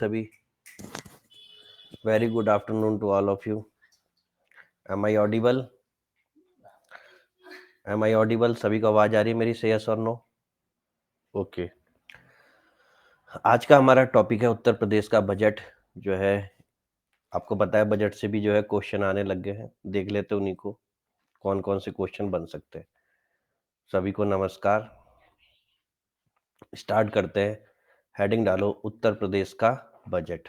सभी very good afternoon to all of you. Am I audible? सभी को आवाज आ रही है मेरी? से यस और नो? ओके। आज का हमारा टॉपिक है उत्तर प्रदेश का बजट। जो है आपको पता है बजट से भी जो है क्वेश्चन आने लग गए हैं, देख लेते उन्हीं को कौन कौन से क्वेश्चन बन सकते हैं। सभी को नमस्कार। स्टार्ट करते हैं। हेडिंग डालो उत्तर प्रदेश का बजट।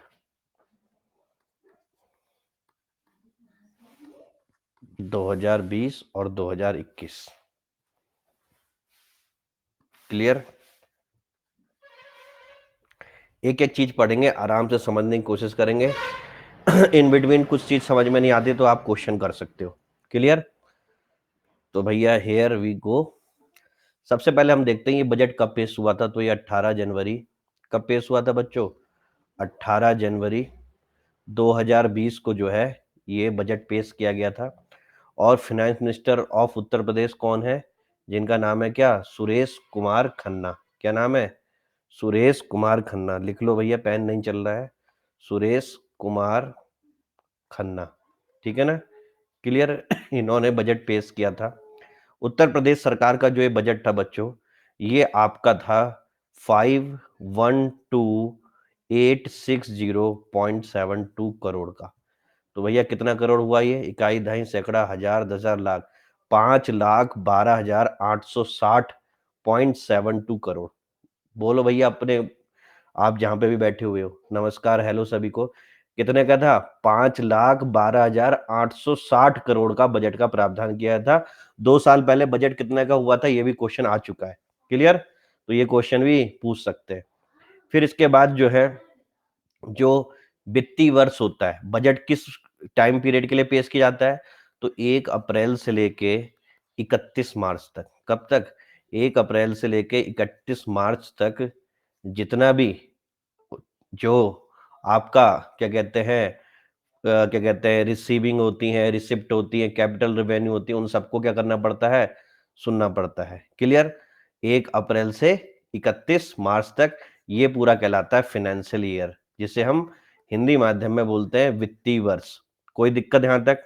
दो 2020 और 2021 क्लियर। एक एक चीज पढ़ेंगे, आराम से समझने की कोशिश करेंगे। इन बिटवीन कुछ चीज समझ में नहीं आती तो आप क्वेश्चन कर सकते हो। क्लियर? तो भैया हेयर वी गो। सबसे पहले हम देखते हैं ये बजट कब पेश हुआ था। तो ये 18 जनवरी। कब पेश हुआ था बच्चों? 18 जनवरी 2020 को जो है ये बजट पेश किया गया था। और finance minister of Uttar Pradesh कौन है? जिनका नाम है क्या? सुरेश कुमार खन्ना। क्या नाम है? सुरेश कुमार खन्ना। लिख लो भैया, पेन नहीं चल रहा है। सुरेश कुमार खन्ना। ठीक है ना? क्लियर। इन्होंने बजट पेश किया था। उत्तर प्रदेश सरकार का जो ये बजट था बच्चों, ये आपका था 512,860.72 करोड़ का। तो भैया कितना करोड़ हुआ ये? इकाई, दहाई, सैकड़ा, हजार, 10,000, लाख। 5,12,860.72 करोड़। बोलो भैया अपने, आप जहां पे भी बैठे हुए हो, नमस्कार, हेलो सभी को। कितने का था? 5,12,860 करोड़ का बजट का प्रावधान किया था। 2 साल पहले बजट कितने का हुआ था ये भी क्वेश्चन आ चुका है। क्लियर? तो ये क्वेश्चन भी पूछ सकते हैं। फिर इसके बाद जो है, जो वित्तीय वर्ष होता है, बजट किस टाइम पीरियड के लिए पेश किया जाता है? तो 1 अप्रैल से लेके 31 मार्च तक। कब तक? 1 अप्रैल से लेके 31 मार्च तक जितना भी जो आपका क्या कहते हैं, रिसीविंग होती हैं, रिसिप्ट होती है, कैपिटल रेवेन्यू होती है, उन सबको क्या करना पड़ता है? सुनना पड़ता है। क्लियर? 1 अप्रैल से 31 मार्च तक ये पूरा कहलाता है फाइनेंशियल ईयर, जिसे हम हिंदी माध्यम में बोलते हैं वित्तीय वर्ष। कोई दिक्कत यहां तक?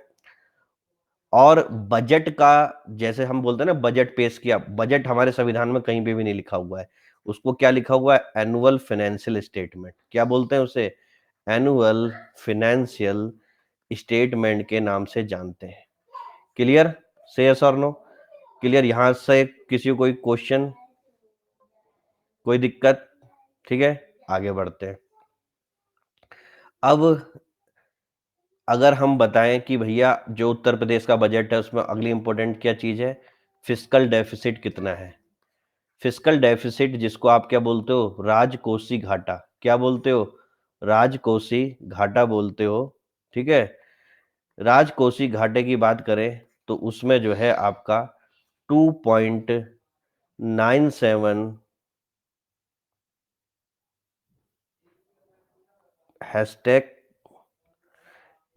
और बजट का, जैसे हम बोलते हैं ना बजट पेश किया, बजट हमारे संविधान में कहीं पे भी नहीं लिखा हुआ है। उसको क्या लिखा हुआ है? Annual financial statement. क्या बोलते हैं उसे? एनुअल फाइनेंशियल स्टेटमेंट के नाम से जानते हैं। क्लियर? से यस और नो? क्लियर? यहां से किसी को कोई क्वेश्चन, कोई दिक्कत? ठीक है, आगे बढ़ते हैं। अब अगर हम बताएं कि भैया जो उत्तर प्रदेश का बजट है उसमें अगली इंपॉर्टेंट क्या चीज है? फिस्कल डेफिसिट कितना है? फिस्कल डेफिसिट, जिसको आप क्या बोलते हो? राजकोषीय घाटा। क्या बोलते हो? राजकोषीय घाटा बोलते हो। ठीक है। राजकोषीय घाटे की बात करें तो उसमें जो है आपका 2.97 हैशटैग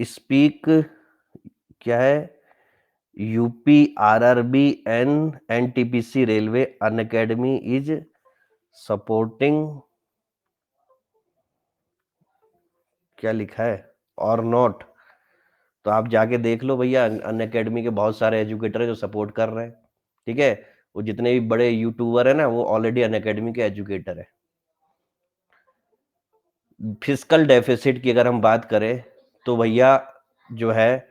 स्पीक क्या है? UP, RRB, NTPC, railway, Unacademy is supporting, क्या लिखा है? और नॉट। तो आप जाके देख लो भैया, अनअकैडमी के बहुत सारे एजुकेटर है जो सपोर्ट कर रहे हैं। ठीक है। वो जितने भी बड़े यूट्यूबर है ना, वो ऑलरेडी अनअकैडमी के एजुकेटर है। फिस्कल डेफिसिट की अगर हम बात करें तो भैया जो है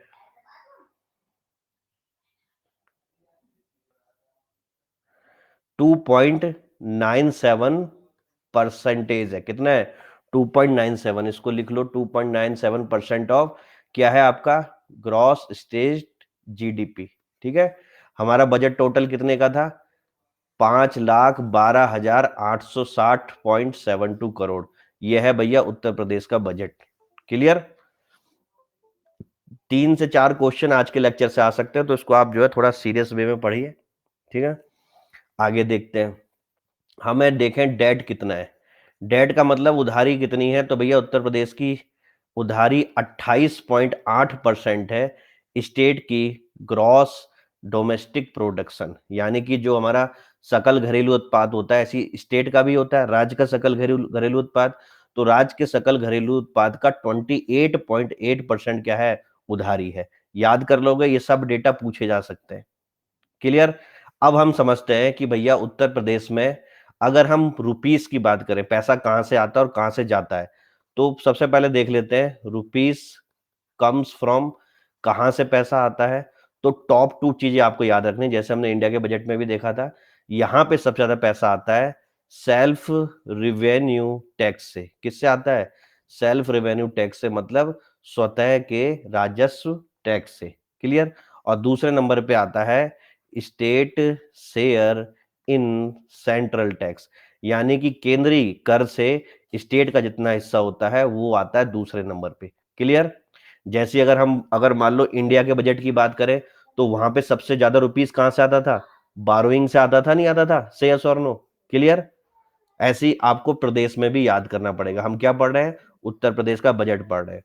2.97% है। कितना है? 2.97। इसको लिख लो, 2.97% ऑफ क्या है आपका? Gross state GDP. ठीक है। हमारा बजट टोटल कितने का था? 5,12,860.72 करोड़। यह है भैया उत्तर प्रदेश का बजट। क्लियर? 3 से 4 क्वेश्चन आज के लेक्चर से आ सकते हैं, तो इसको आप जो है थोड़ा सीरियस वे में पढ़िए। ठीक है। आगे देखते हैं। हमें देखें डेट कितना है। डेट का मतलब उधारी कितनी है? तो भैया उत्तर प्रदेश की उधारी 28.8% है स्टेट की ग्रॉस डोमेस्टिक प्रोडक्शन, यानी कि जो हमारा सकल घरेलू उत्पाद होता है, ऐसी स्टेट का भी होता है, राज्य का सकल घरेलू उत्पाद। तो राज्य के सकल घरेलू उत्पाद का 28.8% क्या है, उधारी है। याद कर लोगे, ये सब डेटा पूछे जा सकते हैं। क्लियर। अब हम समझते हैं कि भैया उत्तर प्रदेश में अगर हम रुपीस की बात करें, पैसा कहां से आता है और कहां से जाता है, तो सबसे पहले देख लेते हैं रुपीस कम्स फ्रॉम, कहां से पैसा आता है। तो टॉप टू चीजें आपको याद रखनी, जैसे हमने इंडिया के बजट में भी देखा था, यहां पे सबसे ज्यादा पैसा आता है सेल्फ रिवेन्यू टैक्स से। किससे आता है? सेल्फ रेवेन्यू टैक्स से, मतलब स्वतः के राजस्व टैक्स से। क्लियर। और दूसरे नंबर पे आता है state share in central tax, यानी कि केंद्रीय कर से स्टेट का जितना हिस्सा होता है वो आता है दूसरे नंबर पे। क्लियर। जैसे अगर मान लो इंडिया के बजट की बात करें, तो वहां पे सबसे ज्यादा रुपीस कहां से आता था? बारोइंग से आता था, नहीं आता था? से यस और नो? क्लियर। ऐसे ही आपको प्रदेश में भी याद करना पड़ेगा। हम क्या पढ़ रहे हैं? उत्तर प्रदेश का बजट पढ़ रहे हैं।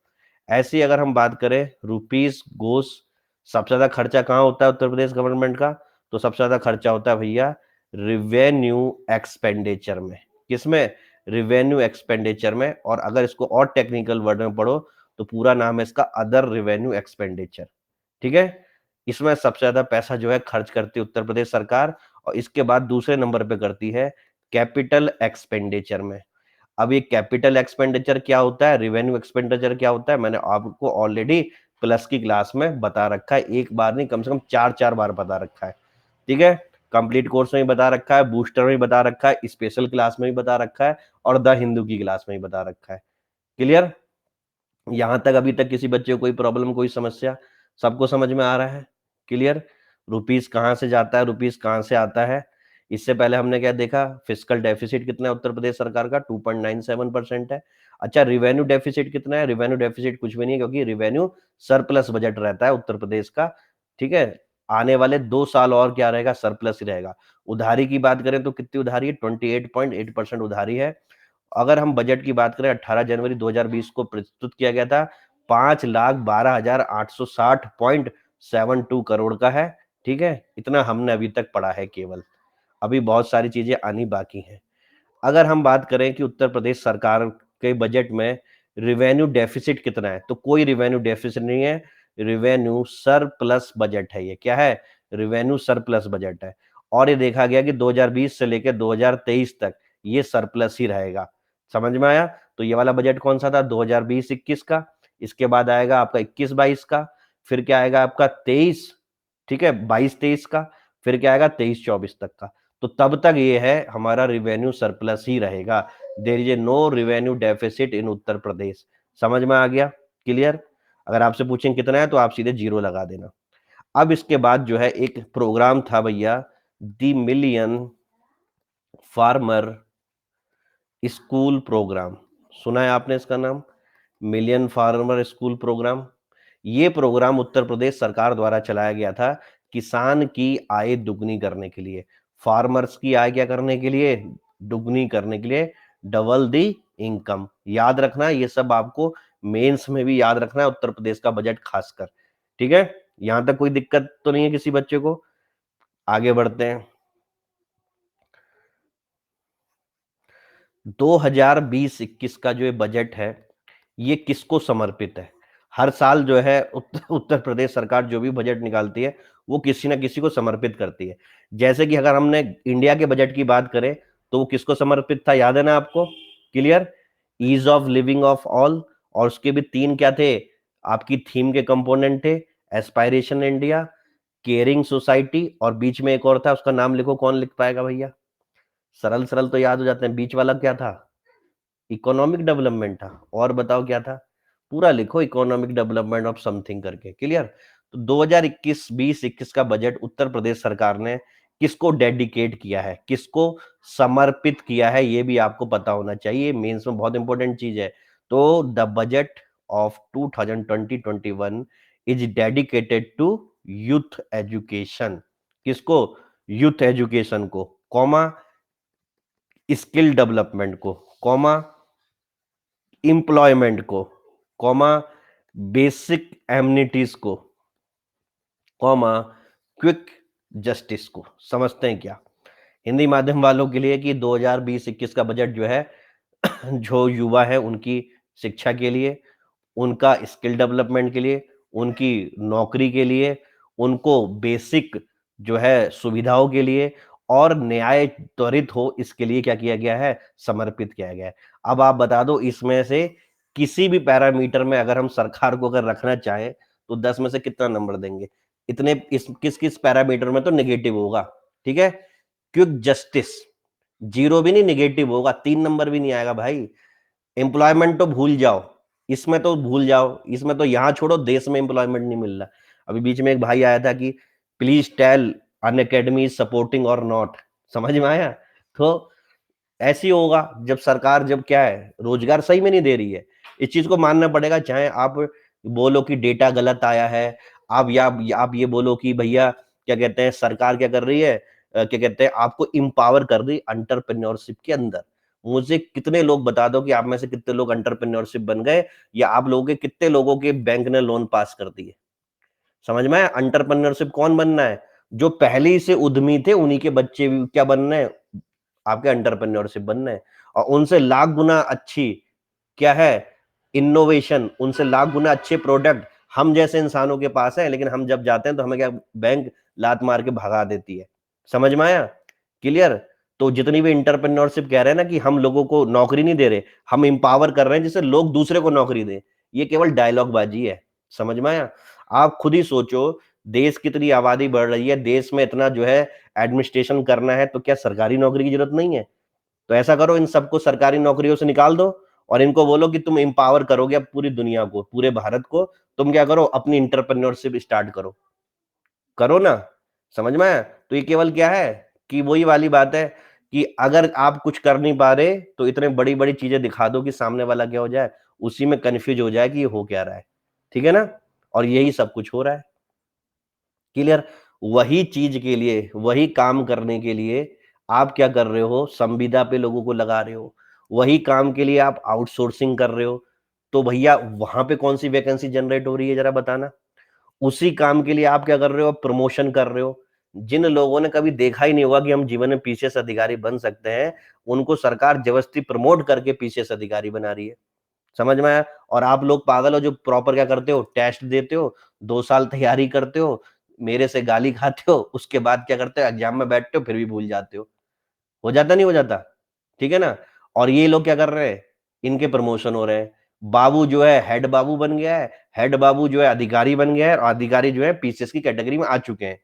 ऐसे ही अगर हम बात करें रुपीस गोस, सबसे ज्यादा खर्चा कहाँ होता है उत्तर प्रदेश गवर्नमेंट का? तो सबसे ज्यादा खर्चा होता है भैया रिवेन्यू एक्सपेंडिचर में। किसमें? रिवेन्यू एक्सपेंडिचर में। और अगर इसको और टेक्निकल वर्ड में पढ़ो तो पूरा नाम है इसका अदर रिवेन्यू एक्सपेंडिचर। ठीक है। इसमें सबसे ज्यादा पैसा जो है खर्च करती है उत्तर प्रदेश सरकार, और इसके बाद दूसरे नंबर पे करती है कैपिटल एक्सपेंडिचर में। अब ये कैपिटल एक्सपेंडिचर क्या होता है, रिवेन्यू एक्सपेंडिचर क्या होता है, मैंने आपको ऑलरेडी प्लस की क्लास में बता रखा है, एक बार नहीं कम से कम चार चार बार बता रखा है। ठीक है। कंप्लीट कोर्स में भी बता रखा है, बूस्टर में भी बता रखा है, स्पेशल क्लास में भी बता रखा है, और द हिंदू की क्लास में भी बता रखा है। क्लियर। यहां तक अभी तक किसी बच्चे को कोई प्रॉब्लम, कोई समस्या? सबको समझ में आ रहा है? क्लियर। रुपीस कहां से जाता है, रुपीस कहां से आता है। इससे पहले हमने क्या देखा? फिस्कल डेफिसिट कितना है उत्तर प्रदेश सरकार का? 2.97% है। अच्छा, रिवेन्यू डेफिसिट कितना है? रिवेन्यू डेफिसिट कुछ भी नहीं है, क्योंकि रिवेन्यू सरप्लस बजट रहता है उत्तर प्रदेश का। ठीक है। आने वाले 2 साल और क्या रहेगा? सरप्लस ही रहेगा। उधारी की बात करें तो कितनी उधारी है? 28.8% उधारी है। अगर हम बजट की बात करें, 18 जनवरी 2020 को प्रस्तुत किया गया था, 5,12,860.72 करोड़ का है। ठीक है। इतना हमने अभी तक पढ़ा है केवल, अभी बहुत सारी चीजें आनी बाकी हैं। अगर हम बात करें कि उत्तर प्रदेश सरकार के बजट में रिवेन्यू डेफिसिट कितना है, तो कोई रिवेन्यू डेफिसिट नहीं है, रिवेन्यू सरप्लस बजट है। ये क्या है? रिवेन्यू सरप्लस बजट है। और ये देखा गया कि 2020 से लेकर 2023 तक ये सरप्लस ही रहेगा। समझ में आया? तो ये वाला बजट कौन सा था? 2020-21 का। इसके बाद आएगा आपका 21-22 का। फिर क्या आएगा आपका 23, ठीक है, 22-23 का। फिर क्या आएगा 23-24 तक का। तो तब तक ये है हमारा रिवेन्यू सरप्लस ही रहेगा। There is a no revenue deficit in Uttar Pradesh. समझ में आ गया? क्लियर। अगर आपसे पूछें कितना है तो आप सीधे जीरो लगा देना। अब इसके बाद जो है एक प्रोग्राम था भैया, the million farmer school programme. सुना है आपने इसका नाम? Million farmer school programme. ये प्रोग्राम उत्तर प्रदेश सरकार द्वारा चलाया गया था किसान की आय दुगनी करने के लिए। फार्मर्स की आय क्या करने के लिए? दुगनी करने के लिए, डबल दी इनकम। याद रखना, ये सब आपको मेंस में भी याद रखना है, उत्तर प्रदेश का बजट खासकर। ठीक है। यहां तक कोई दिक्कत तो नहीं है किसी बच्चे को? आगे बढ़ते हैं। 2020-21 का जो ये बजट है, ये किसको समर्पित है? हर साल जो है उत्तर प्रदेश सरकार जो भी बजट निकालती है वो किसी ना किसी को समर्पित करती है। जैसे कि अगर हमने इंडिया के बजट की बात करें तो वो किसको समर्पित था, याद है ना आपको? Clear. Ease of living of all. और उसके भी तीन क्या थे आपकी थीम के कंपोनेंट थे? एस्पायरेशन इंडिया, केयरिंग सोसाइटी, और बीच में एक और था, उसका नाम लिखो, कौन लिख पाएगा भैया? सरल सरल तो याद हो जाते हैं। बीच वाला क्या था? इकोनॉमिक डेवलपमेंट था। और बताओ क्या था? पूरा लिखो, इकोनॉमिक डेवलपमेंट ऑफ समथिंग करके। क्लियर। तो 2021 का बजट उत्तर प्रदेश सरकार ने किसको डेडिकेट किया है, किसको समर्पित किया है, ये भी आपको पता होना चाहिए, मेंस में बहुत इंपॉर्टेंट चीज है। तो the budget of 2020-21 is dedicated to youth education. किसको? यूथ एजुकेशन को, कॉमा स्किल डेवलपमेंट को, कॉमा एम्प्लॉयमेंट को, कॉमा बेसिक एमिनिटीज को, कॉमा क्विक जस्टिस को। समझते हैं क्या? हिंदी माध्यम वालों के लिए कि 2020-21 का बजट जो है जो युवा है उनकी शिक्षा के लिए, उनका स्किल डेवलपमेंट के लिए, उनकी नौकरी के लिए, उनको बेसिक जो है सुविधाओं के लिए और न्याय त्वरित हो इसके लिए क्या किया गया है? समर्पित किया गया है। अब आप बता दो इसमें से किसी भी पैरामीटर में अगर हम सरकार को अगर रखना चाहें तो 10 में से कितना नंबर देंगे? इतने इस किस-किस पैरामीटर में तो नेगेटिव होगा, ठीक है? क्विक जस्टिस 0 भी नहीं नेगेटिव होगा, 3 नंबर भी नहीं आएगा भाई। एम्प्लॉयमेंट तो भूल जाओ, इसमें तो भूल जाओ, इसमें तो यहाँ छोड़ो देश में एम्प्लॉयमेंट नहीं मिल रहा। अभी बीच में एक भाई आया था कि please tell Unacademy is supporting और नॉट, समझ में आया? तो ऐसे ही होगा जब सरकार जब क्या है रोजगार सही में नहीं दे रही है। इस चीज को मानना पड़ेगा, चाहे आप बोलो कि डेटा गलत आया है, आप या आप ये बोलो कि भैया क्या कहते हैं सरकार क्या कर रही है, क्या कहते हैं आपको एम्पावर कर रही एंटरप्रेन्योरशिप के अंदर। मुझे कितने लोग बता दो कि आप में से कितने लोग एंटरप्रेन्योरशिप बन गए, या आप लोगों के कितने लोगों के बैंक ने लोन पास कर दिए? समझ में आया? एंटरप्रेन्योरशिप कौन बनना है? जो पहले ही से उद्यमी थे उन्हीं के बच्चे भी क्या बनना है? आपके एंटरप्रेन्योरशिप बनना है। और उनसे लाख गुना अच्छी क्या है? इनोवेशन, उनसे लाख गुना अच्छे प्रोडक्ट हम जैसे इंसानों के पास है, लेकिन हम जब जाते हैं तो हमें क्या बैंक लात मार के भगा देती है। समझ में आया? क्लियर? तो जितनी भी एंटरप्रेन्योरशिप कह रहे हैं ना कि हम लोगों को नौकरी नहीं दे रहे, हम एम्पावर कर रहे हैं जिससे लोग दूसरे को नौकरी दें, ये केवल डायलॉग बाजी है। समझ में आया? आप खुद ही सोचो, देश कितनी आबादी बढ़ रही है, देश में इतना जो है एडमिनिस्ट्रेशन करना है, तो क्या सरकारी नौकरी की जरूरत नहीं है? तो ऐसा करो, इन सबको सरकारी नौकरियों से निकाल दो और इनको बोलो कि तुम एम्पावर करोगे अब पूरी दुनिया को, पूरे भारत को। तुम क्या करो, अपनी इंटरप्रेन्योरशिप स्टार्ट करो, करो ना। समझ में आया? तो ये केवल क्या है कि वही वाली बात है कि अगर आप कुछ कर नहीं पा रहे तो इतने बड़ी बड़ी चीजें दिखा दो कि सामने वाला क्या हो जाए, उसी में कंफ्यूज हो जाए कि ये हो क्या रहा है। ठीक है ना? और यही सब कुछ हो रहा है। क्लियर? वही चीज के लिए, वही काम करने के लिए आप क्या कर रहे हो, संविदा पे लोगों को लगा रहे हो, वही काम के लिए आप आउटसोर्सिंग कर रहे हो। तो भैया वहां पे कौन सी वैकेंसी जनरेट हो रही है जरा बताना? उसी काम के लिए आप क्या कर रहे हो, प्रमोशन कर रहे हो। जिन लोगों ने कभी देखा ही नहीं होगा कि हम जीवन में पीसीएस अधिकारी बन सकते हैं, उनको सरकार जबरदस्ती प्रमोट करके पीसीएस अधिकारी बना रही है। समझ में आया? और आप लोग पागल हो जो प्रॉपर क्या करते हो, टेस्ट देते हो, 2 साल तैयारी करते हो, मेरे से गाली खाते हो, उसके बाद क्या करते हो, एग्जाम में बैठते हो फिर भी भूल जाते हो जाता नहीं हो जाता? ठीक है ना? और ये लोग क्या कर रहे हैं, इनके प्रमोशन हो रहे हैं। बाबू जो है हेड बाबू बन गया है, हेड बाबू जो है अधिकारी बन गया है, और अधिकारी जो है पीसीएस की कैटेगरी में आ चुके हैं।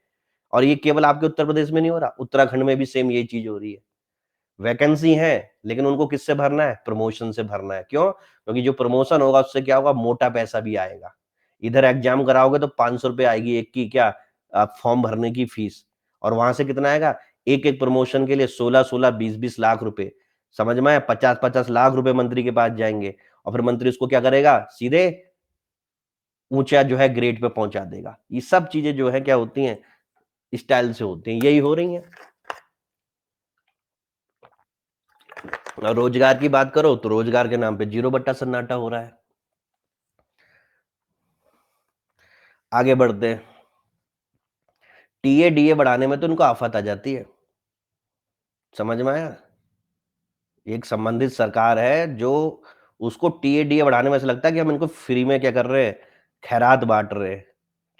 और ये केवल आपके उत्तर प्रदेश में नहीं हो रहा, उत्तराखंड में भी सेम यही चीज हो रही है। वैकेंसी है लेकिन उनको किससे भरना है, प्रमोशन से भरना है। क्यों? क्योंकि जो प्रमोशन होगा उससे क्या होगा, मोटा पैसा भी आएगा। इधर एग्जाम कराओगे तो 500 रुपए आएगी एक की क्या फॉर्म भरने की फीस, और वहां से कितना आएगा, एक एक प्रमोशन के लिए 16-16 20-20 लाख रुपए। समझ में आया? 50-50 लाख रुपए मंत्री के पास जाएंगे, और फिर मंत्री उसको क्या करेगा, सीधे ऊंचा जो है ग्रेड पे पहुंचा देगा। ये सब चीजें जो है क्या होती हैं, स्टाइल से होती हैं, यही हो रही हैं। और रोजगार की बात करो तो रोजगार के नाम पे 0 बट्टा सन्नाटा हो रहा है। आगे बढ़ते हैं। टीए डीए बढ़ाने में तो उनको आफत आ जाती है। समझ में आया? एक संबंधित सरकार है जो उसको टीए डीए बढ़ाने में ऐसा लगता है कि हम इनको फ्री में क्या कर रहे हैं, खैरात बांट रहे हैं।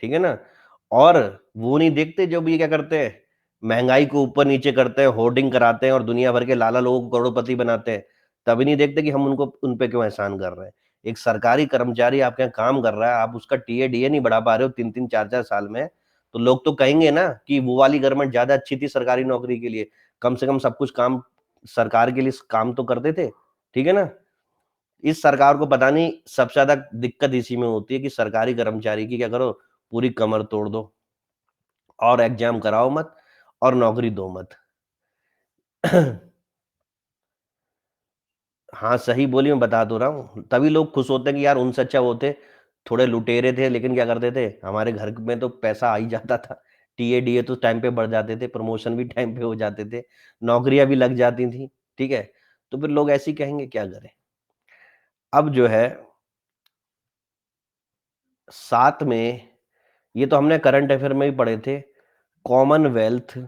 ठीक है ना? और वो नहीं देखते जब ये क्या करते हैं, महंगाई को ऊपर नीचे करते हैं, होर्डिंग कराते हैं और दुनिया भर के लाला लोगों को करोड़पति बनाते हैं। तभी नहीं देखते कि हम उनको उन पे क्यों एहसान कर रहे हैं। एक सरकारी कर्मचारी आपके यहाँ काम कर रहा है, आप उसका टीए डीए नहीं बढ़ा पा रहे हो 3-3 4-4 साल में, तो लोग तो कहेंगे ना कि वो वाली गवर्नमेंट ज्यादा अच्छी थी सरकारी नौकरी के लिए, कम से कम सब कुछ काम सरकार के लिए काम तो करते थे। ठीक है ना? इस सरकार को पता नहीं सबसे ज्यादा दिक्कत इसी में होती है कि सरकारी कर्मचारी की क्या करो, पूरी कमर तोड़ दो और एग्जाम कराओ मत और नौकरी दो मत। हाँ सही बोली, मैं बता तो रहा हूँ, तभी लोग खुश होते हैं कि यार उनसे अच्छा वो थे, थोड़े लुटेरे थे लेकिन क्या करते थे, हमारे घर में तो पैसा आ ही जाता था। टीए डीए तो टाइम पे बढ़ जाते थे, प्रमोशन भी टाइम पे हो जाते थे, नौकरियां भी लग जाती थी। ठीक है? तो फिर लोग ऐसे ही कहेंगे, क्या करें। अब जो है साथ में, ये तो हमने करंट अफेयर में ही पढ़े थे, कॉमनवेल्थ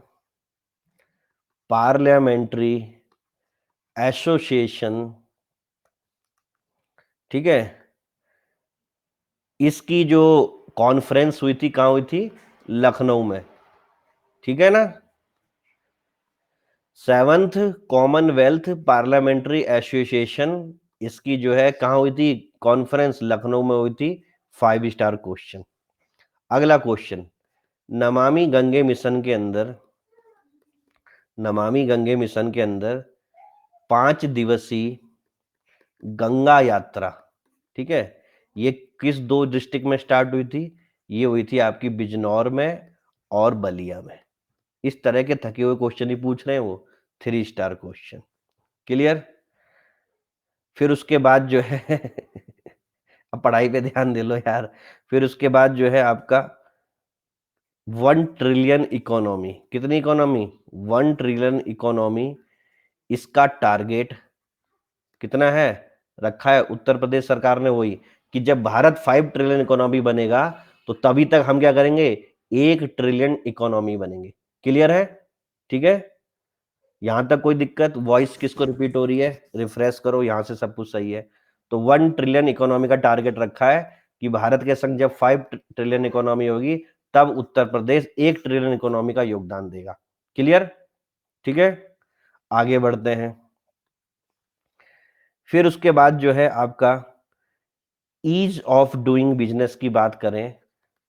पार्लियामेंट्री एसोसिएशन ठीक है। इसकी जो कॉन्फ्रेंस हुई थी कहाँ हुई थी? लखनऊ में, ठीक है ना। 7th कॉमनवेल्थ पार्लियामेंट्री एसोसिएशन, इसकी जो है कहाँ हुई थी? कॉन्फ्रेंस लखनऊ में हुई थी। 5 स्टार क्वेश्चन। अगला क्वेश्चन, नमामि गंगे मिशन के अंदर, नमामि गंगे मिशन के अंदर 5 दिवसीय गंगा यात्रा, ठीक है, ये किस 2 डिस्ट्रिक्ट में स्टार्ट हुई थी? ये हुई थी आपकी बिजनौर में और बलिया में। इस तरह के थके हुए क्वेश्चन ही पूछ रहे हैं वो, 3 स्टार क्वेश्चन। क्लियर? फिर उसके बाद जो है अब पढ़ाई पे ध्यान दे लो यार। फिर उसके बाद जो है आपका 1 ट्रिलियन इकोनॉमी, कितनी इकोनॉमी? 1 ट्रिलियन इकोनॉमी, इसका टारगेट कितना है रखा है उत्तर प्रदेश सरकार ने? वही कि जब भारत 5 ट्रिलियन इकोनॉमी बनेगा तो तभी तक हम क्या करेंगे? 1 ट्रिलियन इकोनॉमी बनेंगे। क्लियर है? ठीक है, यहां तक कोई दिक्कत? वॉइस किसको रिपीट हो रही है? रिफ्रेश करो, यहां से सब कुछ सही है। तो 1 ट्रिलियन इकोनॉमी का टारगेट रखा है कि भारत के संग जब 5 ट्रिलियन इकोनॉमी होगी तब उत्तर प्रदेश 1 ट्रिलियन इकोनॉमी का योगदान देगा। क्लियर? ठीक है, आगे बढ़ते हैं। फिर उसके बाद जो है आपका ईज ऑफ डूइंग बिजनेस की बात करें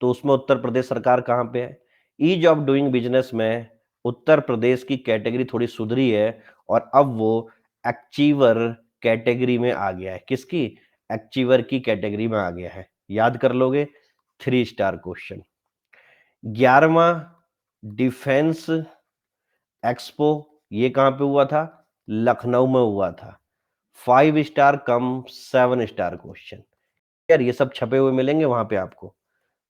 तो उसमें उत्तर प्रदेश सरकार कहां पे है? ईज ऑफ डूइंग बिजनेस में उत्तर प्रदेश की कैटेगरी थोड़ी सुधरी है और अब वो अचीवर कैटेगरी में आ गया है। किसकी? अचीवर की कैटेगरी में आ गया है। याद कर लोगे? 3 स्टार क्वेश्चन। 11वां डिफेंस एक्सपो, ये कहां पे हुआ था? लखनऊ में हुआ था। 5 स्टार कम 7 स्टार क्वेश्चन। यार ये सब छपे हुए मिलेंगे वहां पे आपको,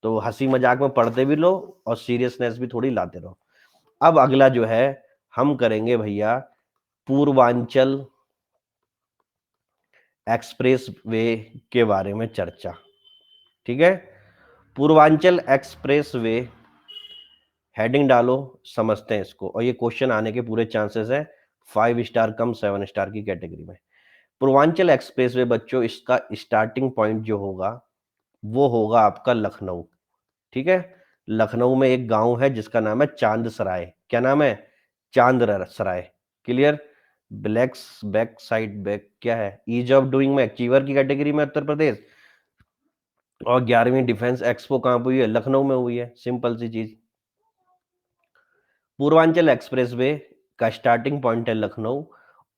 तो हंसी मजाक में पढ़ते भी लो और सीरियसनेस भी थोड़ी लाते रहो। अब अगला जो है हम करेंगे भैया पूर्वांचल एक्सप्रेस वे के बारे में चर्चा। ठीक है, पूर्वांचल एक्सप्रेस वे, हेडिंग डालो, समझते हैं इसको। और ये क्वेश्चन आने के पूरे चांसेस है 5 स्टार कम 7 स्टार की कैटेगरी में। पूर्वांचल एक्सप्रेस वे बच्चों, इसका स्टार्टिंग पॉइंट जो होगा वो होगा आपका लखनऊ। ठीक है, लखनऊ में एक गांव है जिसका नाम है चांद सराय। क्या नाम है? Chand Sarai. Clear? Blacks back side back क्या है? ईज ऑफ डूइंग में अचीवर की कैटेगरी में उत्तर प्रदेश। और 11वीं डिफेंस एक्सपो कहां पे हुई है? लखनऊ में हुई है। सिंपल सी चीज। पूर्वांचल एक्सप्रेसवे का स्टार्टिंग पॉइंट है लखनऊ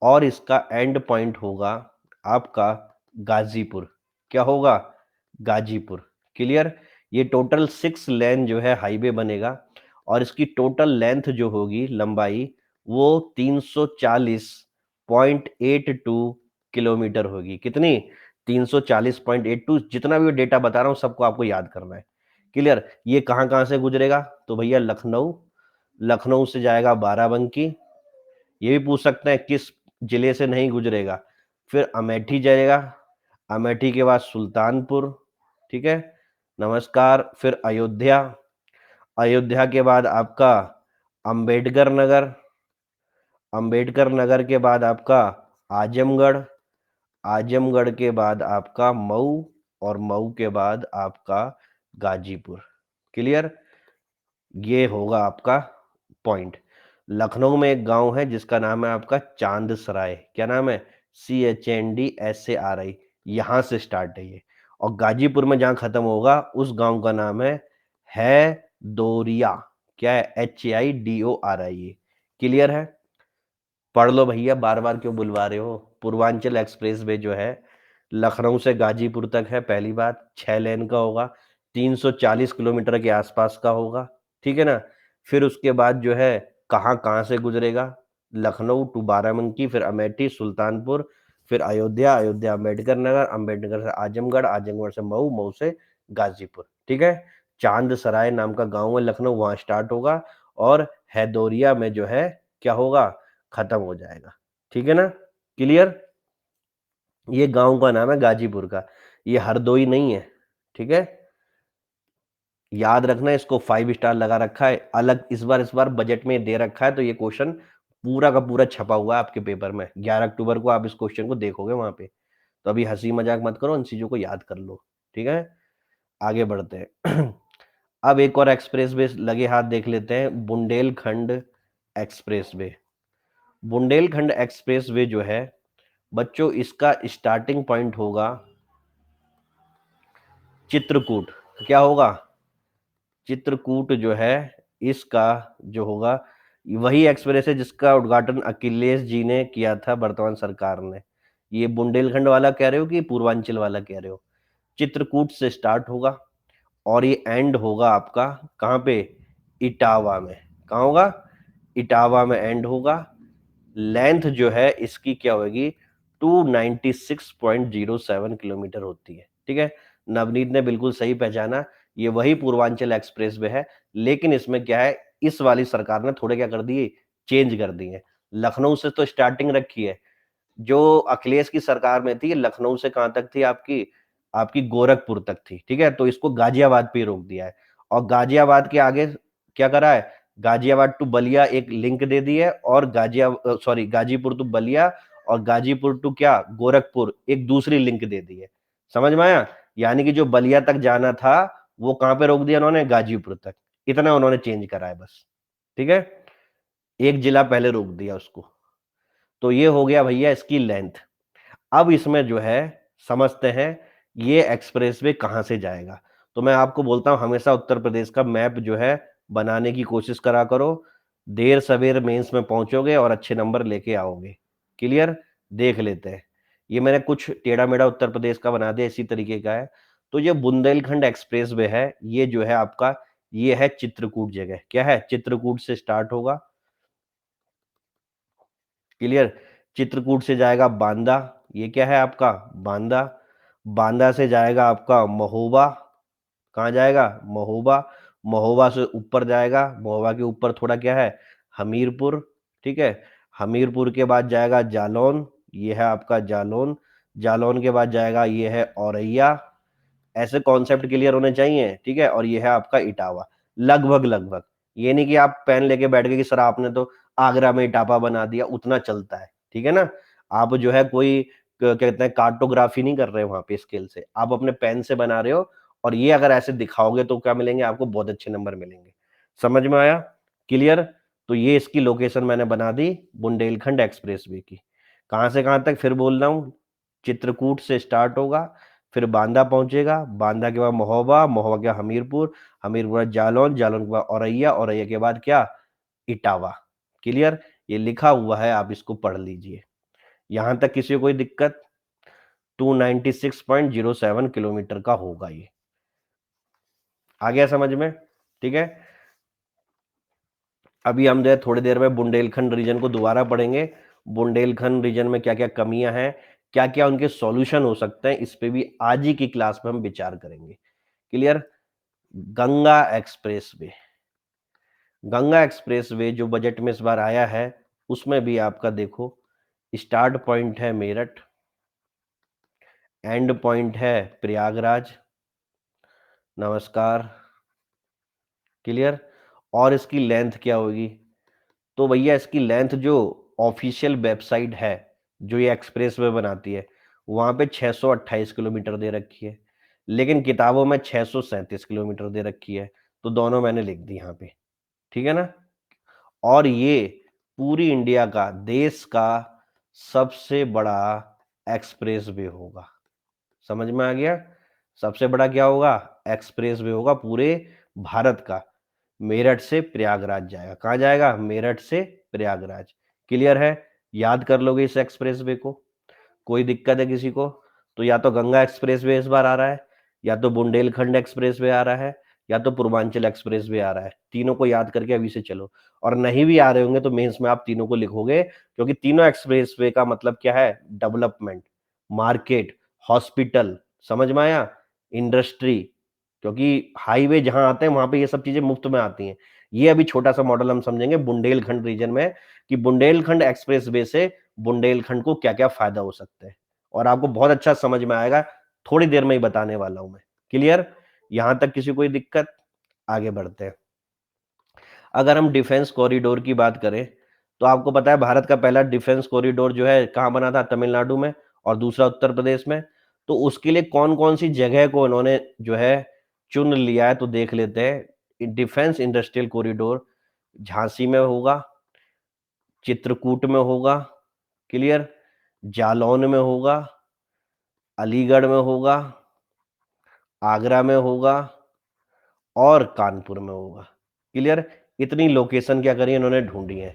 और इसका एंड पॉइंट होगा आपका गाजीपुर। क्या होगा? गाजीपुर। क्लियर? ये टोटल 6 लेन जो है हाईवे बनेगा और इसकी टोटल लेंथ जो होगी, लंबाई, वो 340.82 किलोमीटर होगी। कितनी? 340.82। जितना भी डेटा बता रहा हूं सबको आपको याद करना है। क्लियर? ये कहां कहां से गुजरेगा? तो भैया लखनऊ, लखनऊ से जाएगा बाराबंकी। ये भी पूछ सकते हैं किस जिले से नहीं गुजरेगा। फिर अमेठी जाएगा, अमेठी के बाद सुल्तानपुर। ठीक है, नमस्कार। फिर अयोध्या, अयोध्या के बाद आपका अंबेडकर नगर, अंबेडकर नगर के बाद आपका आजमगढ़, आजमगढ़ के बाद आपका मऊ और मऊ के बाद आपका गाजीपुर। क्लियर? ये होगा आपका पॉइंट। लखनऊ में एक गांव है जिसका नाम है आपका चांद सराय। क्या नाम है? CHNDSARI। यहां से स्टार्ट है ये। और गाजीपुर में जहां खत्म होगा उस गांव का नाम है दोरिया। क्या है? HAIDORI। क्लियर है? पढ़ लो भैया, बार बार क्यों बुलवा रहे हो? पूर्वांचल एक्सप्रेस वे जो है लखनऊ से गाजीपुर तक है। पहली बात, 6 लेन का होगा, 340 किलोमीटर के आसपास का होगा। ठीक है ना? फिर उसके बाद जो है कहाँ कहाँ से गुजरेगा? लखनऊ टू बाराबंकी, फिर अमेठी, सुल्तानपुर, फिर अयोध्या, अयोध्या अम्बेडकर नगर, अम्बेडकर से आजमगढ़, आजमगढ़ से मऊ, मऊ से गाजीपुर। ठीक है, चांद सराय नाम का गांव है लखनऊ, वहां स्टार्ट होगा और हैदोरिया में जो है क्या होगा? खत्म हो जाएगा। ठीक है ना? क्लियर? ये गांव का नाम है गाजीपुर का, ये हरदोई नहीं है। ठीक है, याद रखना, इसको 5 स्टार लगा रखा है अलग। इस बार बजट में दे रखा है, तो ये क्वेश्चन पूरा का पूरा छपा हुआ है आपके पेपर में। 11 अक्टूबर को आप इस क्वेश्चन को देखोगे वहां पे। तो अभी हंसी मजाक मत करो, इन चीजों को याद कर लो, ठीक है। आगे बढ़ते हैं। अब एक और एक्सप्रेस वे लगे हाथ देख लेते हैं, Bundelkhand express way. Bundelkhand express way जो है बच्चों, इसका स्टार्टिंग पॉइंट होगा चित्रकूट। क्या होगा? चित्रकूट जो है, इसका जो होगा, वही एक्सप्रेस है जिसका उद्घाटन अखिलेश जी ने किया था, वर्तमान सरकार ने। ये बुंदेलखंड वाला कह रहे हो कि पूर्वांचल वाला कह रहे हो? चित्रकूट से स्टार्ट होगा और ये एंड होगा आपका कहाँ पे? इटावा में। कहाँ होगा? इटावा में एंड होगा। लेंथ जो है इसकी क्या होगी? 296.07 किलोमीटर होती है, ठीक है। नवनीत ने बिल्कुल सही पहचाना, ये वही पूर्वांचल एक्सप्रेस वे है, लेकिन इसमें क्या है, इस वाली सरकार ने थोड़े क्या कर दिए, चेंज कर दिए। लखनऊ से तो स्टार्टिंग रखी है, जो अखिलेश की सरकार में थी, लखनऊ से कहां तक थी आपकी? आपकी गोरखपुर तक थी, ठीक है। तो इसको गाजियाबाद पे रोक दिया है, और गाजियाबाद के आगे क्या करा है? गाजियाबाद टू बलिया एक लिंक दे दी है, और गाजीपुर टू बलिया और गाजीपुर टू क्या, गोरखपुर, एक दूसरी लिंक दे दी है। समझ में आया? यानी कि जो बलिया तक जाना था वो कहां पे रोक दिया उन्होंने? गाजीपुर तक। इतना उन्होंने चेंज करा है बस, ठीक है। एक जिला पहले रोक दिया उसको। तो ये हो गया भैया इसकी लेंथ। अब इसमें जो है समझते हैं ये एक्सप्रेसवे कहां से जाएगा। तो मैं आपको बोलता हूं हमेशा उत्तर प्रदेश का मैप जो है बनाने की कोशिश करा करो, देर सवेर मेंस में पहुंचोगे और अच्छे नंबर लेके आओगे। क्लियर? देख लेते हैं, ये मैंने कुछ टेढ़ा मेढ़ा उत्तर प्रदेश का बना दिया, इसी तरीके का है। तो ये बुंदेलखंड एक्सप्रेसवे है, ये जो है आपका, ये है चित्रकूट जगह। क्या है? चित्रकूट से स्टार्ट होगा। क्लियर? चित्रकूट से जाएगा बांदा, ये क्या है आपका? बांदा। बांदा से जाएगा आपका महोबा। कहाँ जाएगा? महोबा। महोबा से ऊपर जाएगा, महोबा के ऊपर थोड़ा क्या है? हमीरपुर, ठीक है। हमीरपुर के बाद जाएगा जालौन, ये है आपका जालौन। जालौन के बाद जाएगा, ये है औरैया। ऐसे कॉन्सेप्ट क्लियर होने चाहिए, ठीक है। और ये है आपका इटावा। लगभग लगभग, ये नहीं कि आप पेन लेके बैठ गए कि सर आपने तो आगरा में इटावा बना दिया, उतना चलता है, ठीक है ना। आप जो है कोई कहते हैं कार्टोग्राफी नहीं कर रहे वहां पे स्केल से, आप अपने पेन से बना रहे हो, और ये अगर ऐसे दिखाओगे तो क्या मिलेंगे आपको? बहुत अच्छे नंबर मिलेंगे। समझ में आया? क्लियर? तो ये इसकी लोकेशन मैंने बना दी बुंदेलखंड एक्सप्रेसवे की। कहां से कहां तक फिर बोल रहा हूं? चित्रकूट से स्टार्ट होगा, फिर बांदा पहुंचेगा, बांदा के बाद महोबा, महोबा के बाद हमीरपुर, हमीरपुर के बाद जालौन, जालौन के बाद औरैया, औरैया के बाद क्या? इटावा। क्लियर? ये लिखा हुआ है, आप इसको पढ़ लीजिए। यहां तक किसी को कोई दिक्कत? 296.07 किलोमीटर का होगा ये। आ गया समझ में? ठीक है। अभी हम जो थोड़ी देर में बुंदेलखंड रीजन को दोबारा पढ़ेंगे। बुंदेलखंड रीजन में क्या क्या कमियां हैं, क्या क्या उनके सॉल्यूशन हो सकते हैं, इस पे भी आज ही की क्लास में हम विचार करेंगे। Clear? Ganga expressway. Ganga expressway जो बजट में इस बार आया है, उसमें भी आपका देखो, स्टार्ट पॉइंट है मेरठ, एंड पॉइंट है प्रयागराज। नमस्कार। क्लियर? और इसकी लेंथ क्या होगी? तो भैया इसकी लेंथ जो ऑफिशियल वेबसाइट है, जो ये एक्सप्रेसवे बनाती है, वहां पे 628 किलोमीटर दे रखी है, लेकिन किताबों में 637 किलोमीटर दे रखी है। तो दोनों मैंने लिख दी यहाँ पे, ठीक है ना। और ये पूरी इंडिया का, देश का सबसे बड़ा एक्सप्रेसवे होगा। समझ में आ गया? सबसे बड़ा क्या होगा? एक्सप्रेसवे होगा पूरे भारत का। मेरठ से प्रयागराज जाएगा। कहाँ जाएगा? मेरठ से प्रयागराज। क्लियर है? याद कर लोगे इस एक्सप्रेसवे को? कोई दिक्कत है किसी को? तो या तो गंगा एक्सप्रेसवे इस बार आ रहा है, या तो बुंदेलखंड एक्सप्रेसवे आ रहा है, या तो पूर्वांचल एक्सप्रेसवे आ रहा है। तीनों को याद करके अभी से चलो। और नहीं भी आ रहे होंगे तो मेंस में आप तीनों को लिखोगे, क्योंकि तीनों एक्सप्रेसवे का मतलब क्या है? Development, market, hospital. समझ में आया? इंडस्ट्री। क्योंकि हाईवे जहां आते हैं वहां पे ये सब चीजें मुफ्त में आती हैं। ये अभी छोटा सा मॉडल हम समझेंगे बुंदेलखंड रीजन में, कि बुंदेलखंड एक्सप्रेसवे से बुंदेलखंड को क्या क्या फायदा हो सकता है, और आपको बहुत अच्छा समझ में आएगा। थोड़ी देर में ही बताने वाला हूं मैं। क्लियर? यहां तक किसी कोई दिक्कत? आगे बढ़ते हैं। अगर हम डिफेंस कॉरिडोर की बात करें, तो आपको पता है भारत का पहला डिफेंस कॉरिडोर जो है कहां बना था? तमिलनाडु में। और दूसरा उत्तर प्रदेश में। तो उसके लिए कौन-कौन सी जगह को इन्होंने जो है चुन लिया है, तो देख लेते हैं। डिफेंस इंडस्ट्रियल कॉरिडोर झांसी में होगा, चित्रकूट में होगा, क्लियर, जालौन में होगा, अलीगढ़ में होगा, आगरा में होगा और कानपुर में होगा, क्लियर। इतनी लोकेशन क्या करी इन्होंने ढूंढी है।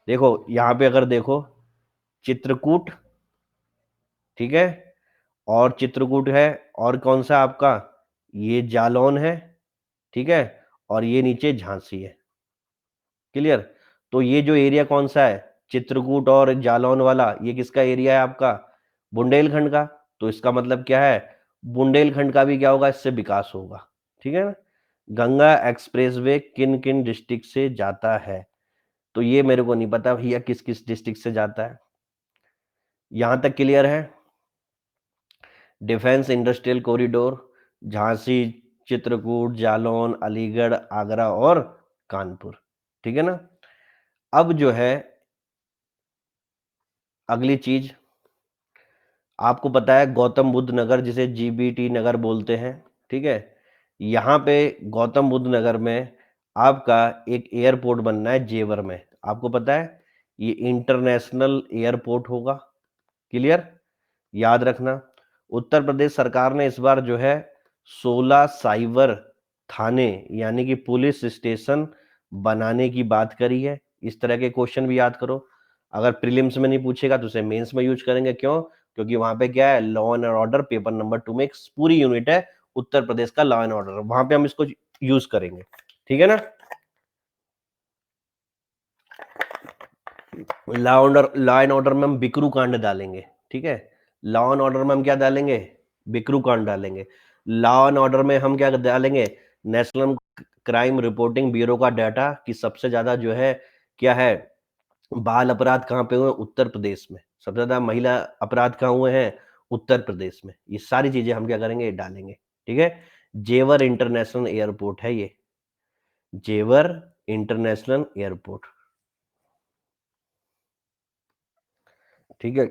देखो यहाँ पे अगर देखो चित्रकूट, ठीक है, और चित्रकूट है, और कौन सा आपका ये जालौन है, ठीक है, और ये नीचे झांसी है, क्लियर। तो ये जो एरिया कौन सा है, चित्रकूट और जालौन वाला, ये किसका एरिया है आपका, बुंदेलखंड का। तो इसका मतलब क्या है, बुंदेलखंड का भी क्या होगा, इससे विकास होगा, ठीक है ना। गंगा एक्सप्रेसवे किन किन डिस्ट्रिक्ट से जाता है, तो ये मेरे को नहीं पता भैया किस किस डिस्ट्रिक्ट से जाता है। यहां तक क्लियर है। Defence industrial corridor Jhansi, Chitrakoot, Jalaun, Aligarh, Agra और कानपुर, ठीक है ना। अब जो है अगली चीज, आपको पता है गौतम बुद्ध नगर जिसे जीबीटी नगर बोलते हैं, ठीक है। यहाँ पे गौतम बुद्ध नगर में आपका एक एयरपोर्ट बनना है जेवर में, आपको पता है ये इंटरनेशनल एयरपोर्ट होगा, क्लियर, याद रखना। उत्तर प्रदेश सरकार ने इस बार जो है 16 साइबर थाने यानी कि पुलिस स्टेशन बनाने की बात करी है। इस तरह के क्वेश्चन भी याद करो, अगर प्रीलिम्स में नहीं पूछेगा तो उसे मेंस में यूज करेंगे। क्यों, क्योंकि वहां पे क्या है, law and order paper number 2 में एक पूरी यूनिट है उत्तर प्रदेश का लॉ एंड ऑर्डर, वहां पे हम इसको यूज करेंगे, ठीक है ना। लॉ एंड ऑर्डर में हम बिकरू कांड डालेंगे, ठीक है। लॉ एंड ऑर्डर में हम क्या डालेंगे, बिकरू कांड डालेंगे। लॉ एंड ऑर्डर में हम क्या डालेंगे, नेशनल क्राइम रिपोर्टिंग ब्यूरो का डाटा कि सबसे ज्यादा जो है क्या है, बाल अपराध कहाँ पे हुए, उत्तर प्रदेश में। सबसे ज्यादा महिला अपराध कहाँ हुए हैं, उत्तर प्रदेश में। ये सारी चीजें हम क्या करेंगे, डालेंगे, ठीक है। जेवर इंटरनेशनल एयरपोर्ट है ये, जेवर इंटरनेशनल एयरपोर्ट, ठीक है।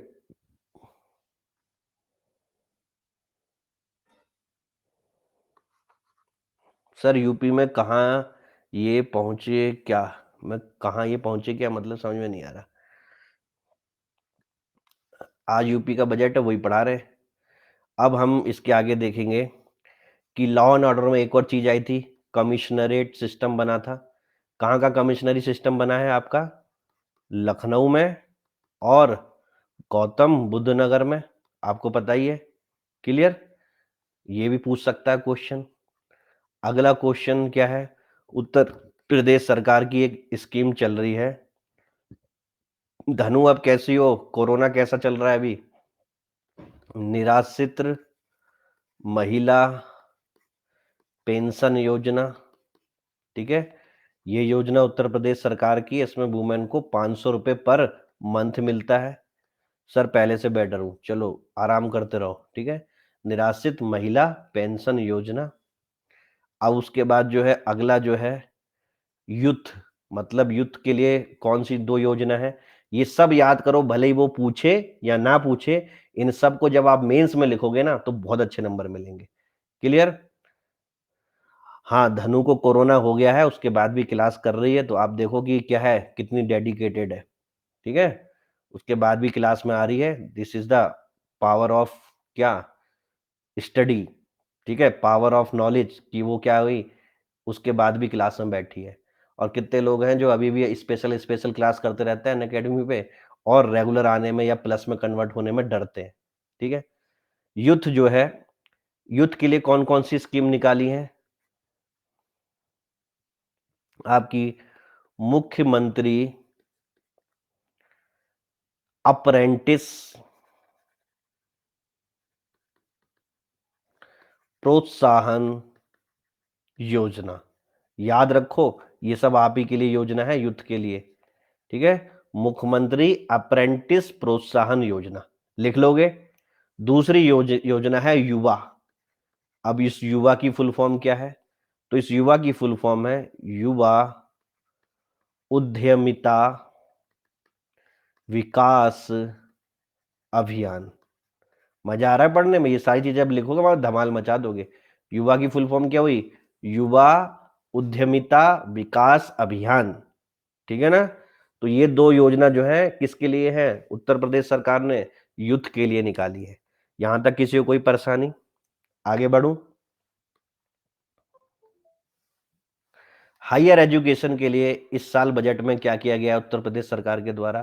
सर यूपी में कहाँ ये पहुंचे क्या, मैं कहाँ ये पहुंचे क्या मतलब समझ में नहीं आ रहा। आज यूपी का बजट है वही पढ़ा रहे। अब हम इसके आगे देखेंगे कि लॉ एंड ऑर्डर में एक और चीज आई थी, कमिश्नरेट सिस्टम बना था। कहाँ का कमिश्नरी सिस्टम बना है आपका, लखनऊ में और गौतम बुद्ध नगर में, आपको पता ही है, क्लियर। ये भी पूछ सकता है क्वेश्चन। अगला क्वेश्चन क्या है, उत्तर प्रदेश सरकार की एक स्कीम चल रही है, धनु अब कैसी हो, कोरोना कैसा चल रहा है अभी, निराश्रित महिला पेंशन योजना, ठीक है। ये योजना उत्तर प्रदेश सरकार की, इसमें वुमेन को 500 रुपए पर मंथ मिलता है। सर पहले से बेटर हूं, चलो आराम करते रहो, ठीक है। निराश्रित महिला पेंशन योजना। अब उसके बाद जो है अगला जो है यूथ, मतलब यूथ के लिए कौन सी दो योजना है, ये सब याद करो, भले ही वो पूछे या ना पूछे। इन सब को जब आप मेंस में लिखोगे ना तो बहुत अच्छे नंबर मिलेंगे, क्लियर। हाँ, धनु को कोरोना हो गया है, उसके बाद भी क्लास कर रही है, तो आप देखो कि क्या है, कितनी डेडिकेटेड है, ठीक है। उसके बाद भी क्लास में आ रही है, this is the power of क्या, स्टडी, ठीक है, पावर ऑफ नॉलेज कि वो क्या हुई, उसके बाद भी क्लास में बैठी है। और कितने लोग हैं जो अभी भी स्पेशल स्पेशल क्लास करते रहते हैं अनअकैडमी पे, और रेगुलर आने में या प्लस में कन्वर्ट होने में डरते हैं, ठीक है। यूथ जो है, यूथ के लिए कौन कौन सी स्कीम निकाली है आपकी, मुख्यमंत्री अप्रेंटिस प्रोत्साहन योजना, याद रखो, ये सब आप ही के लिए योजना है, यूथ के लिए, ठीक है। मुख्यमंत्री अप्रेंटिस प्रोत्साहन योजना लिख लोगे। दूसरी योजना है युवा। अब इस युवा की फुल फॉर्म क्या है, तो इस युवा की फुल फॉर्म है युवा उद्यमिता विकास अभियान, मजा आ रहा है पढ़ने में? ये सारी चीजें अब लिखोगे वहां धमाल मचा दोगे। युवा की फुल फॉर्म क्या हुई? युवा उद्यमिता विकास अभियान। ठीक है ना? तो ये दो योजना जो है किसके लिए है? उत्तर प्रदेश सरकार ने यूथ के लिए निकाली है। यहां तक किसी को कोई परेशानी? आगे बढ़ूं? हायर एजुकेशन के लिए इस साल बजट में क्या किया गया है उत्तर प्रदेश सरकार के द्वारा?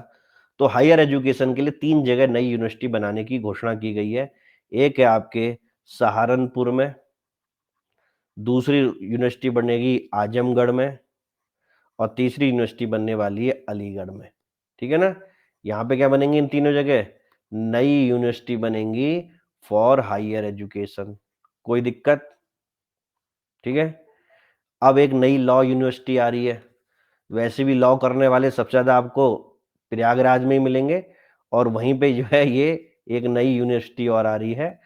तो हायर एजुकेशन के लिए 3 जगह नई यूनिवर्सिटी बनाने की घोषणा की गई है। एक है आपके सहारनपुर में, दूसरी यूनिवर्सिटी बनेगी आजमगढ़ में, और तीसरी यूनिवर्सिटी बनने वाली है अलीगढ़ में। ठीक है ना? यहाँ पे क्या बनेंगी इन तीनों जगह? नई यूनिवर्सिटी बनेंगी फॉर हायर एजुकेशन। कोई दिक्कत? ठीक है। अब एक नई लॉ यूनिवर्सिटी आ रही है। वैसे भी लॉ करने वाले सबसे ज्यादा आपको प्रयागराज में ही मिलेंगे, और वहीं पे जो है ये एक नई यूनिवर्सिटी और आ रही है।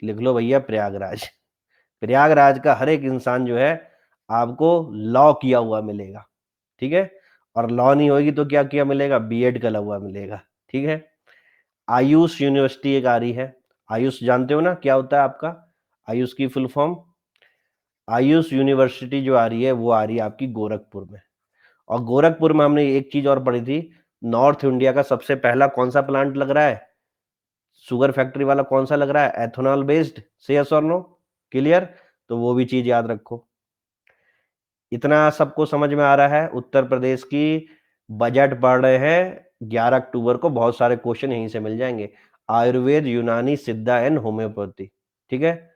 लिख लो भैया प्रयागराज। प्रयागराज का हर एक इंसान जो है आपको लॉ किया हुआ मिलेगा। ठीक है? और लॉ नहीं होगी तो क्या किया मिलेगा? बीएड करा हुआ मिलेगा। ठीक है? आयुष यूनिवर्सिटी एक आ रही है। आयुष जानते हो ना क्या होता है आपका? आयुष की फुल फॉर्म? आयुष यूनिवर्सिटी जो आ रही है वो आ रही है आपकी गोरखपुर में। और गोरखपुर में हमने एक चीज और पढ़ी थी, नॉर्थ इंडिया का सबसे पहला कौन सा प्लांट लग रहा है? शुगर फैक्ट्री वाला कौन सा लग रहा है? Ethanol based. से यस और नो? क्लियर? तो वो भी चीज याद रखो। इतना सबको समझ में आ रहा है? उत्तर प्रदेश की बजट पढ़ रहे हैं, 11 अक्टूबर को बहुत सारे क्वेश्चन यहीं से मिल जाएंगे। आयुर्वेद, यूनानी, सिद्धा एंड होम्योपैथी। ठीक है?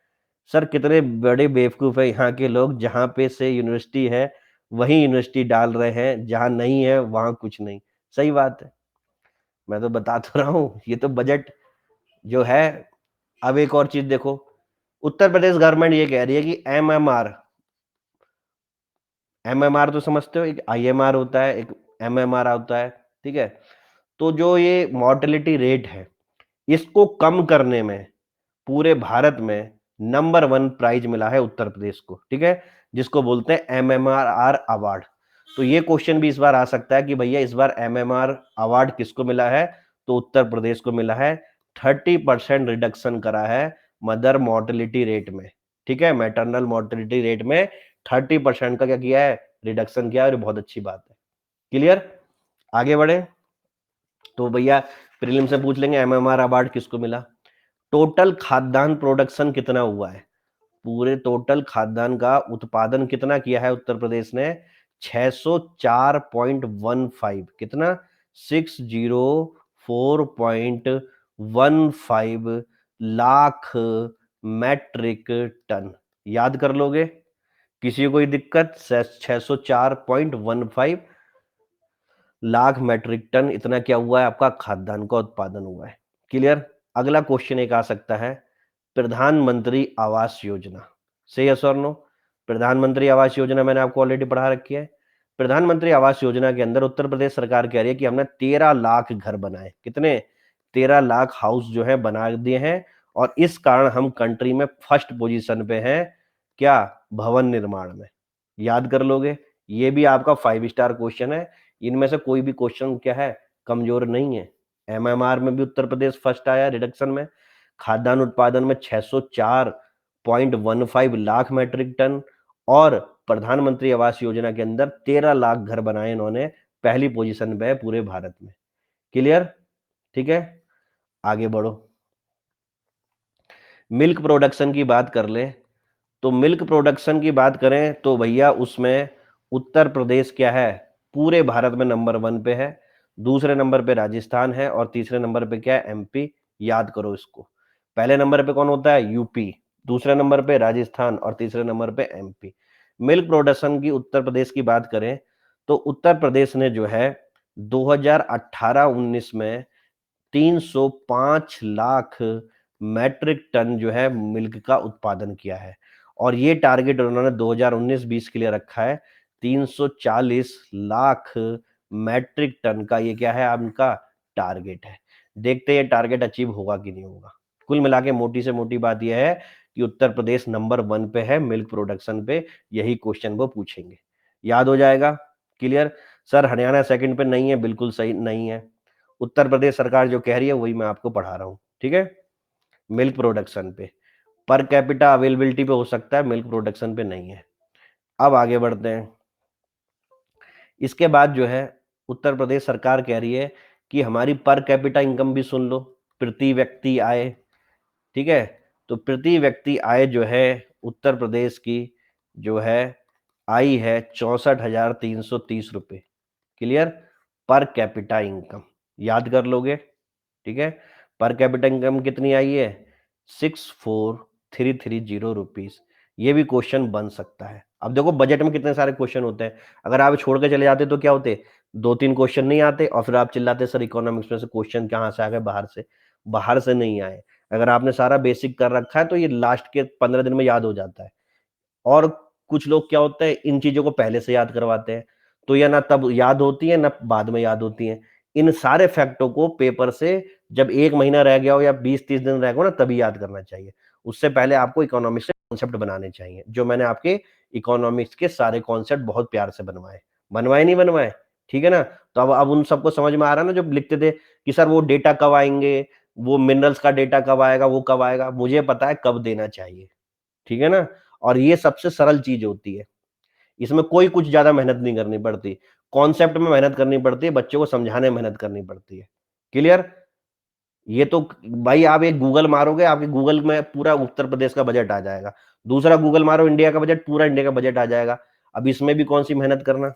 सर कितने बड़े बेवकूफ है यहाँ के लोग, जहां पे से यूनिवर्सिटी है वही यूनिवर्सिटी डाल रहे हैं, जहां नहीं है वहां कुछ नहीं। सही बात है, मैं तो बता तो रहा हूँ, ये तो बजट जो है। अब एक और चीज देखो, उत्तर प्रदेश गवर्नमेंट ये कह रही है कि एमएमआर, एमएमआर तो समझते हो, एक आईएमआर होता है, एक एमएमआर होता है। ठीक है? तो जो ये मॉर्टेलिटी रेट है इसको कम करने में पूरे भारत में नंबर 1 प्राइज मिला है उत्तर प्रदेश को। ठीक है? जिसको बोलते हैं एमएमआर अवार्ड। तो ये क्वेश्चन भी इस बार आ सकता है कि भैया इस बार एमएमआर अवार्ड किसको मिला है? तो उत्तर प्रदेश को मिला है। 30% रिडक्शन करा है मदर मोर्टेलिटी रेट में। ठीक है? मैटरनल मोर्टेलिटी रेट में 30% का क्या किया है? रिडक्शन किया है, और बहुत अच्छी बात है। क्लियर? आगे बढ़े तो भैया प्रीलिम से पूछ लेंगे एमएमआर अवार्ड किसको मिला। टोटल खाद्यान्न प्रोडक्शन कितना हुआ है? पूरे टोटल खाद्यान्न का उत्पादन कितना किया है उत्तर प्रदेश ने? 604.15। कितना? 604.15 लाख मैट्रिक टन। याद कर लोगे? किसी को कोई दिक्कत? 604.15 लाख मैट्रिक टन इतना क्या हुआ है? आपका खाद्यान्न का उत्पादन हुआ है। क्लियर? अगला क्वेश्चन एक आ सकता है, प्रधानमंत्री आवास योजना। से यस और नो? प्रधानमंत्री आवास योजना मैंने आपको ऑलरेडी पढ़ा रखी है। प्रधानमंत्री आवास योजना के अंदर उत्तर प्रदेश सरकार कह रही है कि हमने 13 लाख घर बनाए। कितने? 13 लाख हाउस जो है बना दिए हैं, और इस कारण हम कंट्री में फर्स्ट पोजीशन पे हैं। क्या? भवन निर्माण में। याद कर लोगे? ये भी आपका 5 स्टार क्वेश्चन है। इनमें से कोई भी क्वेश्चन क्या है? कमजोर नहीं है। एमएमआर में भी उत्तर प्रदेश फर्स्ट आया रिडक्शन में। खाद्यान्न उत्पादन में 604.15 लाख मैट्रिक टन, और प्रधानमंत्री आवास योजना के अंदर 13 लाख घर बनाए इन्होंने। पहली पोजीशन पे है पूरे भारत में। क्लियर? ठीक है? आगे बढ़ो। मिल्क प्रोडक्शन की बात कर ले, तो मिल्क प्रोडक्शन की बात करें तो भैया उसमें उत्तर प्रदेश क्या है? पूरे भारत में नंबर 1 पे है। दूसरे नंबर पे राजस्थान है, और तीसरे नंबर पे क्या है? एमपी। याद करो इसको। पहले नंबर पे कौन होता है? यूपी। दूसरे नंबर पे राजस्थान, और तीसरे नंबर पे एमपी। मिल्क प्रोडक्शन की उत्तर प्रदेश की बात करें तो उत्तर प्रदेश ने जो है 2018-19 में 305 लाख मैट्रिक टन जो है मिल्क का उत्पादन किया है, और ये टारगेट उन्होंने 2019-20 के लिए रखा है। 340 लाख मैट्रिक टन का ये क्या है आपका टारगेट है। देखते हैं ये टारगेट अचीव होगा कि नहीं होगा। कुल मिला के मोटी से मोटी बात यह है कि उत्तर प्रदेश नंबर 1 पे है मिल्क प्रोडक्शन पे। यही क्वेश्चन वो पूछेंगे। याद हो जाएगा? क्लियर? सर हरियाणा सेकंड पे नहीं है, बिल्कुल सही नहीं है। उत्तर प्रदेश सरकार जो कह रही है वही मैं आपको पढ़ा रहा हूँ। ठीक है? मिल्क प्रोडक्शन पे, पर कैपिटा अवेलेबिलिटी पे हो सकता है, मिल्क प्रोडक्शन पे नहीं है। अब आगे बढ़ते हैं। इसके बाद जो है उत्तर प्रदेश सरकार कह रही है कि हमारी पर कैपिटा इनकम भी सुन लो, प्रति व्यक्ति आय। ठीक है, तो प्रति व्यक्ति आय जो है उत्तर प्रदेश की जो है आई है 64,330 रुपये। क्लियर, पर कैपिटा इनकम याद कर लोगे। ठीक है, पर कैपिटा इनकम कितनी आई है? 64,330 रुपीज। ये भी क्वेश्चन बन सकता है। अब देखो बजट में कितने सारे क्वेश्चन होते हैं, अगर आप छोड़ के चले जाते तो क्या होते, 2-3 क्वेश्चन नहीं आते और फिर आप चिल्लाते सर इकोनॉमिक्स में से क्वेश्चन कहाँ से आ गए, बाहर से नहीं आए। अगर आपने सारा बेसिक कर रखा है तो ये लास्ट के 15 दिन में याद हो जाता है। और कुछ लोग क्या होता है इन चीजों को पहले से याद करवाते हैं, तो या ना तब याद होती है ना बाद में याद होती है। इन सारे फैक्टों को पेपर से जब 1 महीना रह गया हो या 20-30 दिन रह गया हो ना तभी याद करना चाहिए। उससे पहले आपको इकोनॉमिक्स के कॉन्सेप्ट बनाने चाहिए, जो मैंने आपके इकोनॉमिक्स के सारे कॉन्सेप्ट बहुत प्यार से बनवाए। बनवाए नहीं बनवाए? ठीक है ना। तो अब उन सबको समझ में आ रहा है ना, जो लिखते थे कि सर वो डेटा कब आएंगे, वो मिनरल्स का डेटा कब आएगा, वो कब आएगा, मुझे पता है कब देना चाहिए। ठीक है ना। और ये सबसे सरल चीज होती है, इसमें कोई कुछ ज्यादा मेहनत नहीं करनी पड़ती। कॉन्सेप्ट में मेहनत करनी पड़ती है, बच्चों को समझाने में मेहनत करनी पड़ती है। क्लियर। ये तो भाई आप एक गूगल मारोगे, आपके गूगल में पूरा उत्तर प्रदेश का बजट आ जाएगा। दूसरा गूगल मारो इंडिया का बजट, पूरा इंडिया का बजट आ जाएगा। अब इसमें भी कौन सी मेहनत करना।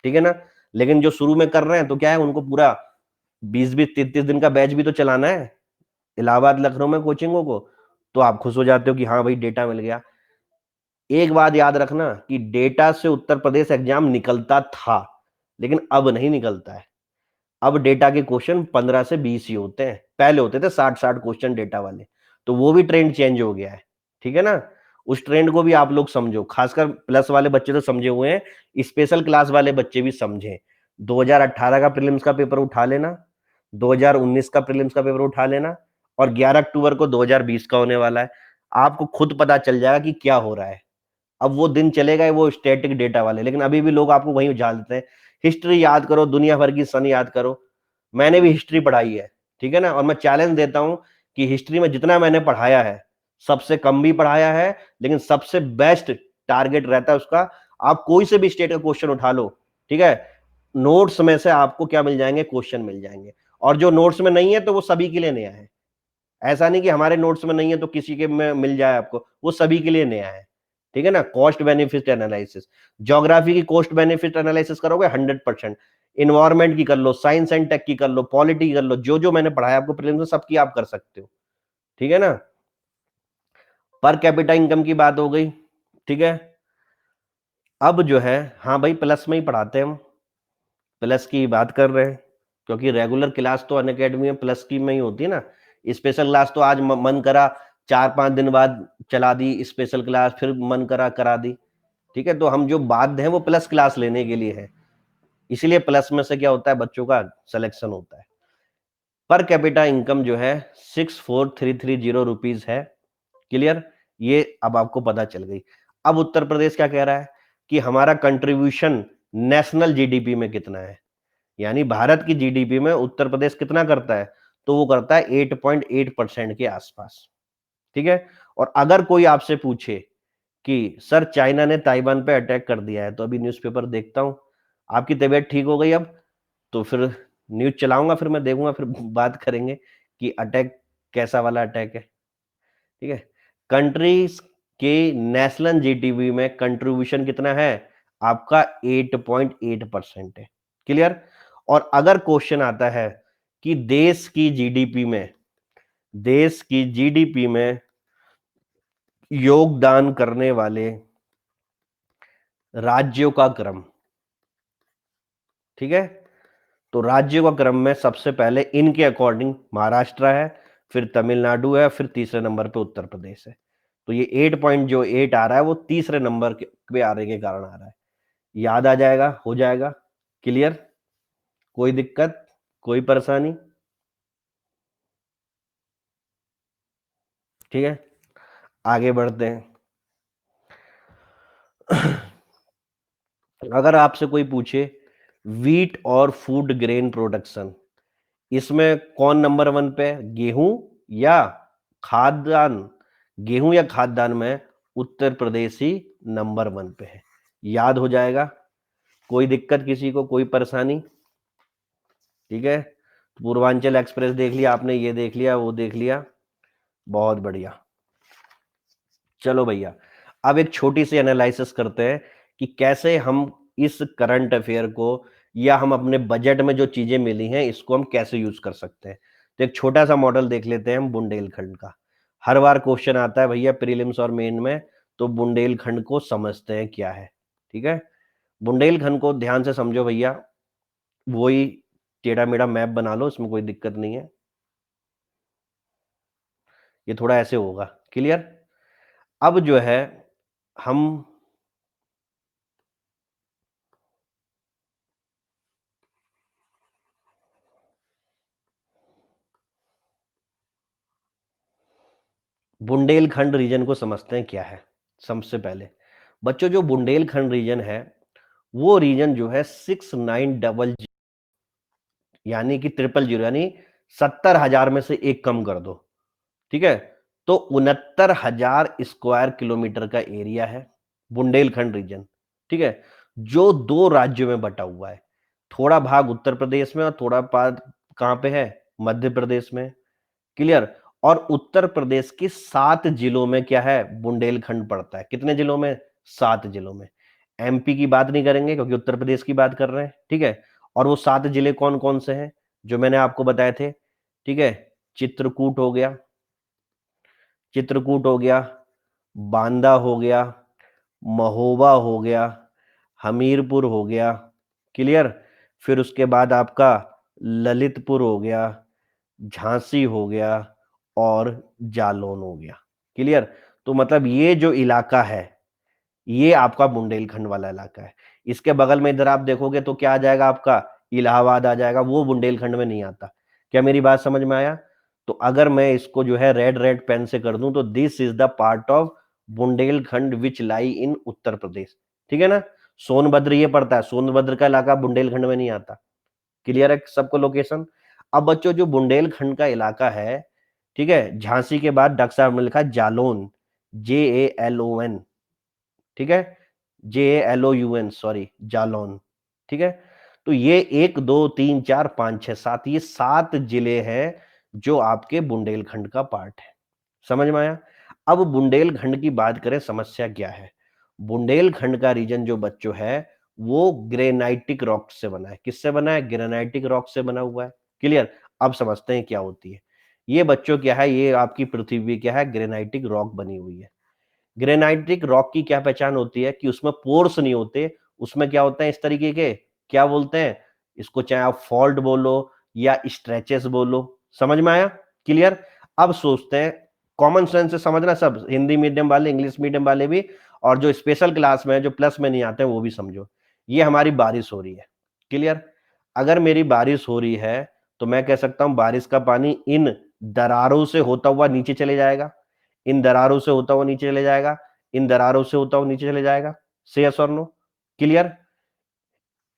ठीक है ना। लेकिन जो शुरू में कर रहे हैं तो क्या है, उनको पूरा 20-20 30-30 दिन का बैच भी तो चलाना है इलाहाबाद लखनऊ में कोचिंगों को। तो आप खुश हो जाते हो कि हाँ भाई डेटा मिल गया। एक बात याद रखना कि डेटा से उत्तर प्रदेश एग्जाम निकलता था, लेकिन अब नहीं निकलता है। अब डेटा के क्वेश्चन 15 से 20 ही होते हैं, पहले होते थे 60-60 क्वेश्चन डेटा वाले। तो वो भी ट्रेंड चेंज हो गया है। ठीक है ना। उस ट्रेंड को भी आप लोग समझो, खासकर प्लस वाले बच्चे तो समझे हुए हैं, स्पेशल क्लास वाले बच्चे भी समझे। 2018 का प्रीलिम्स का पेपर उठा लेना, 2019 का प्रीलिम्स का पेपर उठा लेना, और 11 अक्टूबर को 2020 का होने वाला है। आपको खुद पता चल जाएगा कि क्या हो रहा है। अब वो दिन चले गए वो स्टैटिक डेटा वाले, लेकिन अभी भी लोग आपको वहीं उछाल देते हैं। हिस्ट्री याद करो, दुनिया भर की सन याद करो। मैंने भी हिस्ट्री पढ़ाई है। ठीक है ना। और मैं चैलेंज देता हूं कि हिस्ट्री में जितना मैंने पढ़ाया है, सबसे कम भी पढ़ाया है, लेकिन सबसे बेस्ट टारगेट रहता है उसका। आप कोई से भी स्टेट का क्वेश्चन उठा लो, ठीक है, नोट्स में से आपको क्या मिल जाएंगे, क्वेश्चन मिल जाएंगे। और जो नोट्स में नहीं है तो वो सभी के लिए नया है। ऐसा नहीं कि हमारे नोट्स में नहीं है तो किसी के में मिल जाए आपको, वो सभी के लिए नया है। ठीक है ना। कॉस्ट बेनिफिट एनालिसिस, ज्योग्राफी की कॉस्ट बेनिफिट एनालिसिस करोगे 100%। इन्वायरमेंट की कर लो, साइंस एंड टेक की कर लो, पॉलिटी की कर लो, जो जो मैंने पढ़ाया आपको प्रीलिम्स में सबकी आप कर सकते हो। ठीक है ना। पर कैपिटा इनकम की बात हो गई। ठीक है। अब जो है, हाँ भाई प्लस में ही पढ़ाते हैं हम, प्लस की बात कर रहे हैं, क्योंकि रेगुलर क्लास तो अनअकैडमी में प्लस की में ही होती है ना। स्पेशल क्लास तो आज मन करा 4-5 दिन बाद चला दी स्पेशल क्लास, फिर मन करा करा दी। ठीक है, तो हम जो बाध्य हैं वो प्लस क्लास लेने के लिए है, इसलिए प्लस में से क्या होता है, बच्चों का सिलेक्शन होता है। पर कैपिटा इनकम जो है 64,330 रुपीज है। क्लियर। ये अब आपको पता चल गई। अब उत्तर प्रदेश क्या कह रहा है कि हमारा कंट्रीब्यूशन नेशनल जीडीपी में कितना है, यानी भारत की जीडीपी में उत्तर प्रदेश कितना करता है, तो वो करता है 8.8% के आसपास। ठीक है। और अगर कोई आपसे पूछे कि सर चाइना ने ताइवान पे अटैक कर दिया है, तो अभी न्यूज़पेपर देखता हूं, आपकी तबीयत ठीक हो गई अब, तो फिर न्यूज चलाऊंगा, फिर मैं देखूंगा, फिर बात करेंगे कि अटैक कैसा वाला अटैक है। ठीक है। कंट्रीज के नेशनल जीडीपी में कंट्रीब्यूशन कितना है आपका, 8.8% है। क्लियर। और अगर क्वेश्चन आता है कि देश की जीडीपी में योगदान करने वाले राज्यों का क्रम, ठीक है, तो राज्यों का क्रम में सबसे पहले इनके अकॉर्डिंग महाराष्ट्र है, फिर तमिलनाडु है, फिर तीसरे नंबर पे उत्तर प्रदेश है। तो ये 8 आ रहा है वो तीसरे नंबर पे आने के कारण आ रहा है। याद आ जाएगा, हो जाएगा। क्लियर। कोई दिक्कत, कोई परेशानी। ठीक है, आगे बढ़ते हैं। अगर आपसे कोई पूछे वीट और फूड ग्रेन प्रोडक्शन, इसमें कौन नंबर 1 पे, गेहूं या खाद्यान्न, गेहूं या खाद्यान्न में उत्तर प्रदेश ही नंबर 1 पे है। याद हो जाएगा, कोई दिक्कत किसी को, कोई परेशानी? ठीक है, पूर्वांचल एक्सप्रेस देख लिया आपने, ये देख लिया, वो देख लिया, बहुत बढ़िया। चलो भैया, अब एक छोटी सी एनालिसिस करते हैं कि कैसे हम इस करंट अफेयर को या हम अपने बजट में जो चीजें मिली हैं इसको हम कैसे यूज कर सकते हैं। तो एक छोटा सा मॉडल देख लेते हैं हम बुंदेलखंड का। हर बार क्वेश्चन आता है भैया प्रीलिम्स और मेन में, तो बुंदेलखंड को समझते हैं क्या है। ठीक है, बुंदेलखंड को ध्यान से समझो भैया, वही टेढ़ा मेढ़ा मैप बना लो, इसमें कोई दिक्कत नहीं है। ये थोड़ा ऐसे होगा, क्लियर? अब जो है हम बुंदेलखंड रीजन को समझते हैं क्या है। सबसे पहले बच्चों, जो बुंदेलखंड रीजन है वो रीजन जो है 6900, यानी कि 000, यानी 70,000 में से एक कम कर दो। ठीक है, तो 69,000 स्क्वायर किलोमीटर का एरिया है बुंदेलखंड रीजन। ठीक है, जो 2 राज्यों में बटा हुआ है, थोड़ा भाग उत्तर प्रदेश में और थोड़ा भाग कहां पे है, मध्य प्रदेश में। क्लियर? और उत्तर प्रदेश के 7 जिलों में क्या है, बुंदेलखंड पड़ता है। कितने जिलों में? 7 जिलों में। एमपी की बात नहीं करेंगे क्योंकि उत्तर प्रदेश की बात कर रहे हैं। ठीक है, और वो 7 जिले कौन कौन से हैं जो मैंने आपको बताए थे? ठीक है, चित्रकूट हो गया, चित्रकूट हो गया, बांदा हो गया, महोबा हो गया, हमीरपुर हो गया। क्लियर? फिर उसके बाद आपका ललितपुर हो गया, झांसी हो गया और जालौन हो गया। क्लियर? तो मतलब ये जो इलाका है ये आपका बुंदेलखंड वाला इलाका है। इसके बगल में इधर आप देखोगे तो क्या आ जाएगा आपका, इलाहाबाद आ जाएगा, वो बुंदेलखंड में नहीं आता। क्या मेरी बात समझ में आया? तो अगर मैं इसको जो है रेड रेड पेन से कर दूं तो this is the part of Bundelkhand which lie in Uttar Pradesh. ठीक है ना? सोनभद्र ये पड़ता है, सोनभद्र का इलाका बुंदेलखंड में नहीं आता। क्लियर है सबको लोकेशन? अब बच्चों जो बुंदेलखंड का इलाका है, ठीक है, झांसी के बाद डॉक्टर साहब ने लिखा जालौन, JALON। ठीक है, JALOUN, सॉरी, जालौन। ठीक है, तो ये 1 2 3 4 5 6 7, ये 7 जिले हैं जो आपके बुंदेलखंड का पार्ट है। समझ में आया? अब बुंदेलखंड की बात करें, समस्या क्या है। बुंदेलखंड का रीजन जो बच्चों है वो ग्रेनाइटिक रॉक से बना है। किससे बना है? ग्रेनाइटिक रॉक से बना हुआ है। क्लियर? अब समझते हैं क्या होती है ये बच्चों, क्या है ये आपकी पृथ्वी, क्या है, ग्रेनाइटिक रॉक बनी हुई है। ग्रेनाइटिक रॉक की क्या पहचान होती है कि उसमें पोर्स नहीं होते, उसमें क्या होते हैं इस तरीके के, क्या बोलते हैं इसको, चाहे आप फॉल्ट बोलो या स्ट्रेचेस बोलो। समझ में आया? क्लियर? अब सोचते हैं, कॉमन सेंस से समझना सब, हिंदी मीडियम वाले, इंग्लिश मीडियम वाले भी, और जो स्पेशल क्लास में है, जो प्लस में नहीं आते हैं वो भी समझो। ये हमारी बारिश हो रही है। क्लियर? अगर मेरी बारिश हो रही है तो मैं कह सकता हूं बारिश का पानी इन दरारों से होता हुआ नीचे चले जाएगा, इन दरारों से होता हुआ नीचे चले जाएगा, इन दरारों से होता हुआ नीचे चले जाएगा। से यस और नो? क्लियर?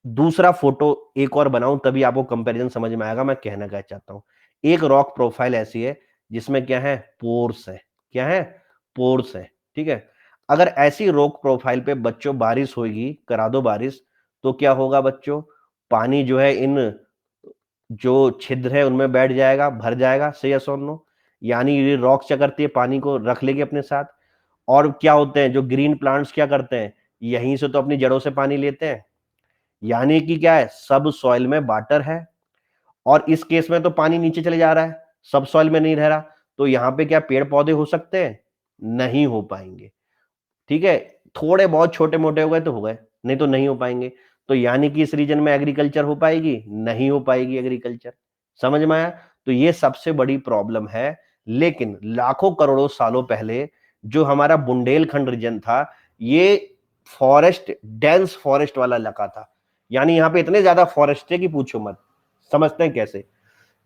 दूसरा फोटो एक और बनाऊं तभी आपको कंपैरिजन समझ में आएगा मैं कहना क्या चाहता हूं। एक रॉक प्रोफाइल ऐसी है जिसमें क्या है, पोर्स है। क्या है? पोर्स है। ठीक है, अगर ऐसी रॉक प्रोफाइल पे बच्चों बारिश होगी, करा दो बारिश, तो क्या होगा बच्चों, पानी जो है इन जो छिद्र है उनमें बैठ जाएगा, भर जाएगा। से यस और नो? यानी ये रॉक क्या करती है, पानी को रख लेगी अपने साथ। और क्या होते हैं जो ग्रीन प्लांट्स क्या करते हैं, यहीं से तो अपनी जड़ों से पानी लेते हैं। यानी कि क्या है, सब सॉइल में वाटर है, और इस केस में तो पानी नीचे चले जा रहा है, सब सॉइल में नहीं रह रहा। तो यहां पे क्या पेड़ पौधे हो सकते हैं? नहीं हो पाएंगे। ठीक है, थोड़े बहुत छोटे मोटे हो गए तो हो गए, नहीं तो नहीं हो पाएंगे। तो यानी कि इस रीजन में एग्रीकल्चर हो पाएगी? नहीं हो पाएगी एग्रीकल्चर। समझ में आया? तो ये सबसे बड़ी प्रॉब्लम है। लेकिन लाखों करोड़ों सालों पहले जो हमारा बुंदेलखंड रीजन था, ये फॉरेस्ट, डेंस फॉरेस्ट वाला इलाका था। यानी यहां पे इतने ज्यादा फॉरेस्ट थे कि पूछो मत। समझते हैं कैसे?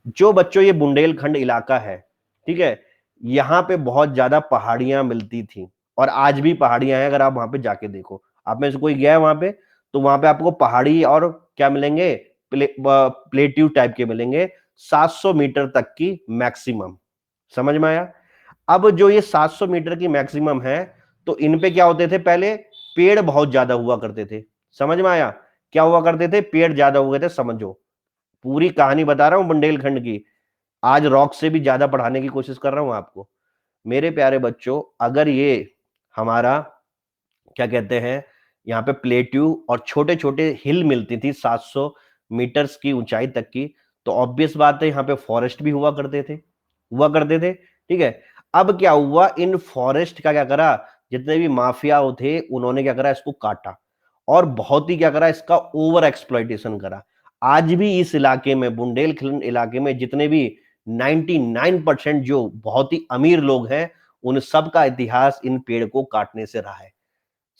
जो बच्चों ये बुंदेलखंड इलाका है, ठीक है, यहां पे बहुत ज्यादा पहाड़ियां मिलती थी, और आज भी पहाड़ियां हैं। अगर आप वहां पे जाके देखो, आप में से कोई गया है वहां पे, तो वहां पे आपको पहाड़ी और क्या मिलेंगे, प्लेट्यू टाइप के मिलेंगे, 700 मीटर तक की मैक्सिमम। समझ में आया? अब जो ये 700 मीटर की मैक्सिमम है, तो इन पे क्या होते थे पहले, पेड़ बहुत ज्यादा हुआ करते थे। समझ में आया, क्या हुआ करते थे, पेड़ ज्यादा हुए थे, समझो पूरी कहानी बता रहा हूं बुंदेलखंड की। आज रॉक से भी ज्यादा पढ़ाने की कोशिश कर रहा हूं आपको। मेरे प्यारे बच्चों, अगर ये हमारा क्या कहते हैं, यहाँ पे प्लेट्यू और छोटे छोटे हिल मिलती थी 700 मीटर्स की ऊंचाई तक की, तो ऑब्वियस बात है यहाँ पे फॉरेस्ट भी हुआ करते थे, ठीक है। अब क्या हुआ, इन फॉरेस्ट का क्या करा, जितने भी माफिया थे उन्होंने क्या करा, इसको काटा और बहुत ही क्या करा, इसका ओवर एक्सप्लॉइटेशन करा। आज भी इस इलाके में, बुंदेलखंड इलाके में जितने भी 99% जो बहुत ही अमीर लोग हैं, उन सब का इतिहास इन पेड़ को काटने से रहा है।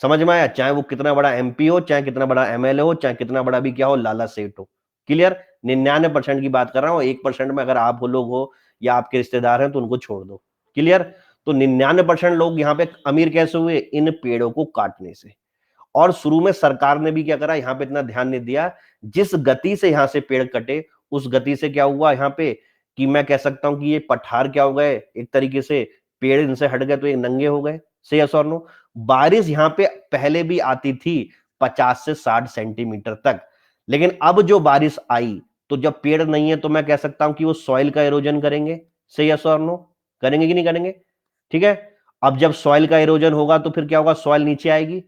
समझ में आया, चाहे वो कितना बड़ा एमपी हो, चाहे कितना बड़ा एमएलए हो, चाहे कितना बड़ा भी क्या हो, लाला सेठ हो। क्लियर, 99% की बात कर रहा हूं, 1% में अगर आप लोग हो या आपके रिश्तेदार हैं तो उनको छोड़ दो। क्लियर, तो 99% लोग यहाँ पे अमीर कैसे हुए, इन पेड़ों को काटने से। और शुरू में सरकार ने भी क्या करा, यहाँ पे इतना ध्यान नहीं दिया। जिस गति से यहाँ से पेड़ कटे, उस गति से क्या हुआ यहाँ पे, कि मैं कह सकता हूं कि ये पठार क्या हो गए, एक तरीके से पेड़ इनसे हट गए तो ये नंगे हो गए। सही यस और नो। बारिश यहाँ पे पहले भी आती थी 50 से 60 सेंटीमीटर तक, लेकिन अब जो बारिश आई, तो जब पेड़ नहीं है तो मैं कह सकता हूं कि वो सॉइल का इरोजन करेंगे। सही यस और नो, करेंगे कि नहीं करेंगे, ठीक है। अब जब सॉइल का इरोजन होगा तो फिर क्या होगा, सॉइल नीचे आएगी।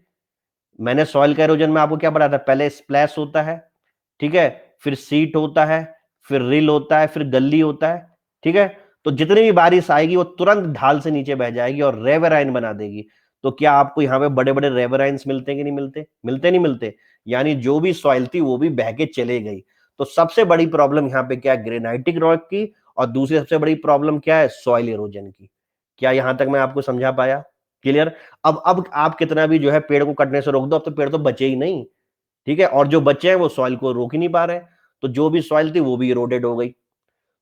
मैंने सॉइल का इरोजन में आपको क्या बताया था, पहले स्प्लैश होता है, ठीक है, फिर सीट होता है, फिर रिल होता है, फिर गली होता है, ठीक है। तो जितनी भी बारिश आएगी वो तुरंत ढाल से नीचे बह जाएगी और रेवराइन बना देगी। तो क्या आपको यहाँ पे बड़े बड़े रेवराइन्स मिलते हैं कि नहीं मिलते, मिलते नहीं मिलते, यानी जो भी सॉइल थी वो भी बह के चले गई। तो सबसे बड़ी प्रॉब्लम यहाँ पे क्या है, ग्रेनाइटिक रॉक की, और दूसरी सबसे बड़ी प्रॉब्लम क्या है, सॉइल इरोजन की। क्या यहां तक मैं आपको समझा पाया, क्लियर। अब आप कितना भी जो है पेड़ को कटने से रोक दो, अब तो पेड़ तो बचे ही नहीं, ठीक है, और जो बचे हैं वो सॉइल को रोक ही नहीं पा रहे, तो जो भी सॉइल थी वो भी इरोडेड हो गई।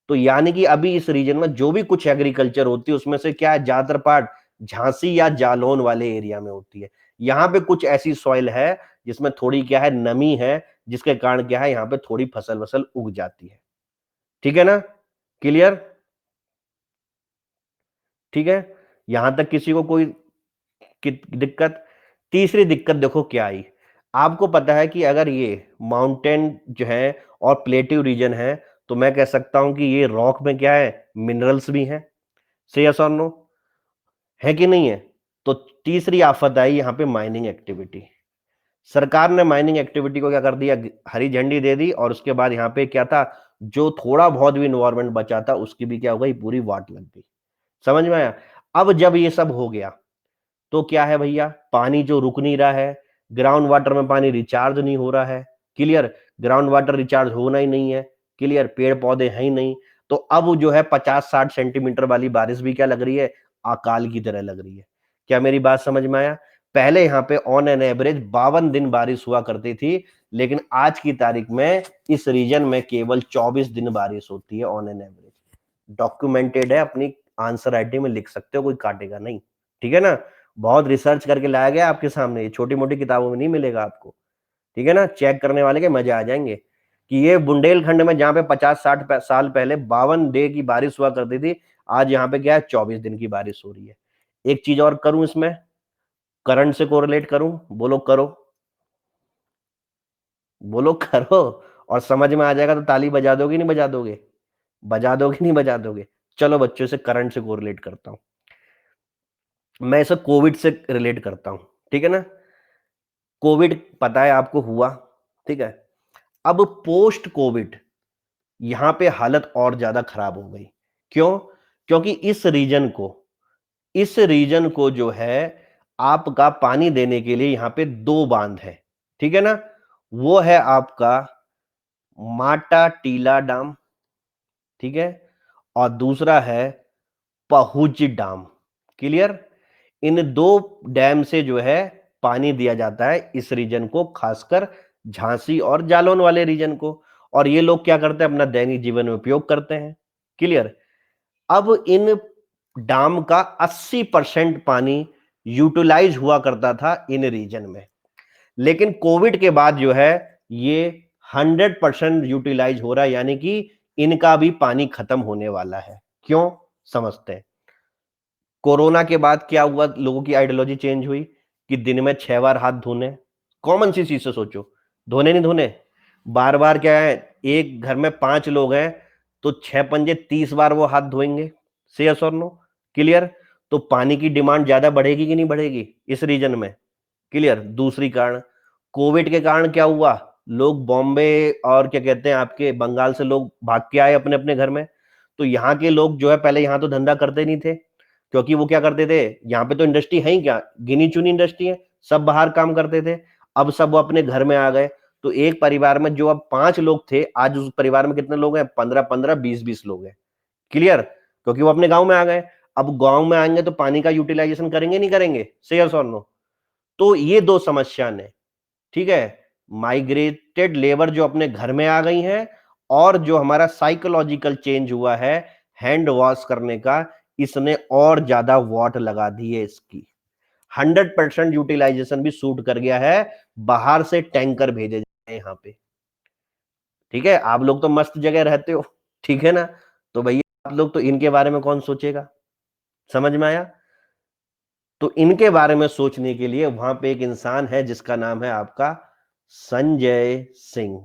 तो यानी कि अभी इस रीजन में जो भी कुछ एग्रीकल्चर होती है उसमें से क्या है, ज्यादातर पार्ट झांसी या जालौन वाले एरिया में होती है। यहाँ पे कुछ ऐसी सॉइल है जिसमें थोड़ी क्या है, नमी है, जिसके कारण क्या है, यहाँ पे थोड़ी फसल वसल उग जाती है। ठीक है ना, क्लियर, ठीक है, यहां तक किसी को कोई दिक्कत। तीसरी दिक्कत देखो क्या आई, आपको पता है कि अगर ये माउंटेन जो है और प्लेट्यू रीजन है, तो मैं कह सकता हूं कि ये रॉक में क्या है, मिनरल्स भी हैं। से यस और नो, है कि नहीं है। तो तीसरी आफत आई यहाँ पे, माइनिंग एक्टिविटी। सरकार ने माइनिंग एक्टिविटी को क्या कर दिया, हरी झंडी दे दी, और उसके बाद यहाँ पे क्या था, जो थोड़ा बहुत भी इन्वायरमेंट बचा था उसकी भी क्या हो गई, पूरी वाट लग गई। समझ में आया। अब जब ये सब हो गया, तो क्या है भैया, पानी जो रुक नहीं रहा है, ग्राउंड वाटर में पानी रिचार्ज नहीं हो रहा है। क्लियर, ग्राउंड वाटर रिचार्ज होना ही नहीं है। क्लियर, पेड़ पौधे हैं ही नहीं। तो अब जो है 50-60 सेंटीमीटर वाली बारिश भी क्या लग रही है, अकाल की तरह लग रही है। क्या मेरी बात समझ में आया। पहले यहाँ पे ऑन एन एवरेज 52 दिन बारिश हुआ करती थी, लेकिन आज की तारीख में इस रीजन में केवल 24 दिन बारिश होती है ऑन एन एवरेज। डॉक्यूमेंटेड है, अपनी आंसर राइटिंग में लिख सकते हो, कोई काटेगा नहीं। ठीक है ना, बहुत रिसर्च करके लाया गया आपके सामने, ये छोटी मोटी किताबों में नहीं मिलेगा आपको। ठीक है ना, चेक करने वाले के मजे आ जाएंगे कि ये बुंदेलखंड में जहां पे 50-60 साल पहले 52 डे की बारिश हुआ करती थी, आज यहाँ पे क्या है, 24 दिन की बारिश हो रही है। एक चीज और करूं इसमें, करंट से कोरिलेट करूं, बोलो करो, बोलो करो, और समझ में आ जाएगा तो ताली बजा दोगे नहीं बजा दोगे, बजा दोगे नहीं बजा दोगे। चलो बच्चों से करंट से कोरिलेट करता हूं, मैं इसे कोविड से रिलेट करता हूं। ठीक है ना, कोविड पता है आपको हुआ, ठीक है। अब पोस्ट कोविड यहां पे हालत और ज्यादा खराब हो गई। क्यों, क्योंकि इस रीजन को जो है आपका पानी देने के लिए यहां पे दो बांध है। ठीक है ना, वो है आपका माटा टीला डैम, ठीक है, और दूसरा है पहुज डैम। क्लियर, इन दो डैम से जो है पानी दिया जाता है इस रीजन को, खासकर झांसी और जालौन वाले रीजन को। और ये लोग क्या करते हैं, अपना दैनिक जीवन में उपयोग करते हैं। क्लियर, अब इन डैम का 80% पानी यूटिलाइज हुआ करता था इन रीजन में, लेकिन कोविड के बाद जो है ये 100% यूटिलाइज हो रहा है, यानी कि इनका भी पानी खत्म होने वाला है। क्यों, समझते हैं। कोरोना के बाद क्या हुआ, लोगों की आइडियोलॉजी चेंज हुई कि दिन में 6 बार हाथ धोने। कॉमन सी चीज से सोचो, धोने नहीं धोने, बार बार क्या है, एक घर में 5 लोग हैं तो 6 पंजे 30 बार वो हाथ धोएंगे। से यस और नो? क्लियर? तो पानी की डिमांड ज्यादा बढ़ेगी कि नहीं बढ़ेगी इस रीजन में? क्लियर? दूसरी कारण, कोविड के कारण क्या हुआ, लोग बॉम्बे और क्या कहते हैं आपके बंगाल से लोग भाग के आए अपने अपने घर में। तो यहाँ के लोग जो है पहले यहाँ तो धंधा करते नहीं थे, क्योंकि वो क्या करते थे, यहाँ पे तो इंडस्ट्री है ही क्या, गिनी चुनी इंडस्ट्री है, सब बाहर काम करते थे। अब सब वो अपने घर में आ गए। तो एक परिवार में जो अब 5 लोग थे, आज उस परिवार में कितने लोग हैं, 15-15, 20-20 लोग हैं। क्लियर? क्योंकि वो अपने गांव में आ गए। अब गांव में आएंगे तो पानी का यूटिलाइजेशन करेंगे नहीं करेंगे? से यस और नो? तो ये दो समस्या ने, ठीक है, माइग्रेटेड लेबर जो अपने घर में आ गई हैं, और जो हमारा साइकोलॉजिकल चेंज हुआ है हैंड वॉश करने का, इसने और ज्यादा वॉट लगा दी है इसकी। 100% यूटिलाइजेशन भी सूट कर गया है, बाहर से टैंकर भेजे जाए यहाँ पे। ठीक है, आप लोग तो मस्त जगह रहते हो, ठीक है ना, तो भैया आप लोग तो इनके बारे में कौन सोचेगा? समझ में आया? तो इनके बारे में सोचने के लिए वहां पे एक इंसान है जिसका नाम है आपका संजय सिंह।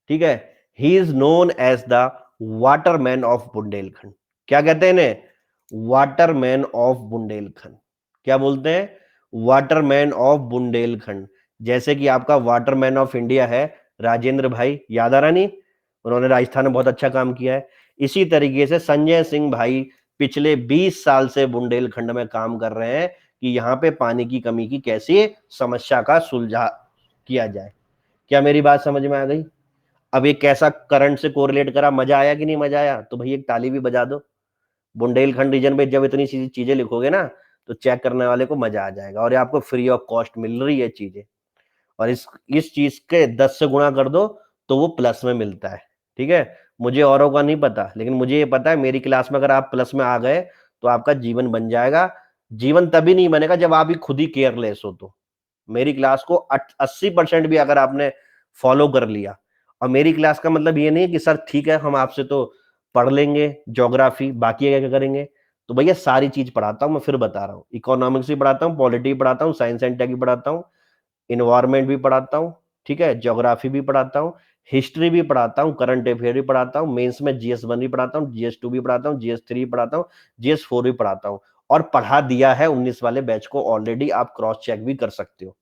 ठीक है, he is known as the waterman of Bundelkhand. क्या कहते हैं इन्हें? Waterman of Bundelkhand. क्या बोलते हैं? Waterman of Bundelkhand. जैसे कि आपका वाटरमैन ऑफ इंडिया है राजेंद्र भाई, याद आ रहा नहीं, उन्होंने राजस्थान में बहुत अच्छा काम किया है। इसी तरीके से संजय सिंह भाई पिछले 20 साल से बुंदेलखंड में काम कर रहे हैं कि यहाँ पे पानी की कमी की कैसी समस्या का सुलझा किया जाए। क्या मेरी बात समझ में आ गई? अब एक कैसा करंट से कोरिलेट करा, मजा आया कि नहीं मजा आया? तो भाई एक ताली भी बजा दो। बुंदेलखंड रीजन में जब इतनी चीजें लिखोगे ना, तो चेक करने वाले को मजा आ जाएगा, और ये आपको फ्री ऑफ कॉस्ट मिल रही है चीजें। और इस चीज के 10 से गुणा कर दो तो वो प्लस में मिलता है। ठीक है, मुझे औरों का नहीं पता, लेकिन मुझे ये पता है मेरी क्लास में अगर आप प्लस में आ गए तो आपका जीवन बन जाएगा। जीवन तभी नहीं बनेगा जब आप ही खुद ही केयरलेस हो। तो मेरी क्लास को 80% भी अगर आपने फॉलो कर लिया, और मेरी क्लास का मतलब ये नहीं कि सर ठीक है हम आपसे तो पढ़ लेंगे ज्योग्राफी, बाकी क्या क्या करेंगे, तो भैया सारी चीज पढ़ाता हूं मैं, फिर बता रहा हूँ, इकोनॉमिक्स भी पढ़ाता हूँ, पॉलिटी भी पढ़ाता हूँ, साइंस एंड टेक भी पढ़ाता हूँ, इन्वायरमेंट भी पढ़ाता हूँ, ठीक है, ज्योग्राफी भी पढ़ाता हूँ, हिस्ट्री भी पढ़ाता हूँ, करंट अफेयर भी पढ़ाता हूँ, मेंस में GS1 भी पढ़ाता हूँ, GS2 भी पढ़ाता हूँ, GS3 भी पढ़ाता हूँ, GS4 भी पढ़ाता हूँ, और पढ़ा दिया है 19 वाले बैच को ऑलरेडी, आप क्रॉस चेक भी कर सकते हो।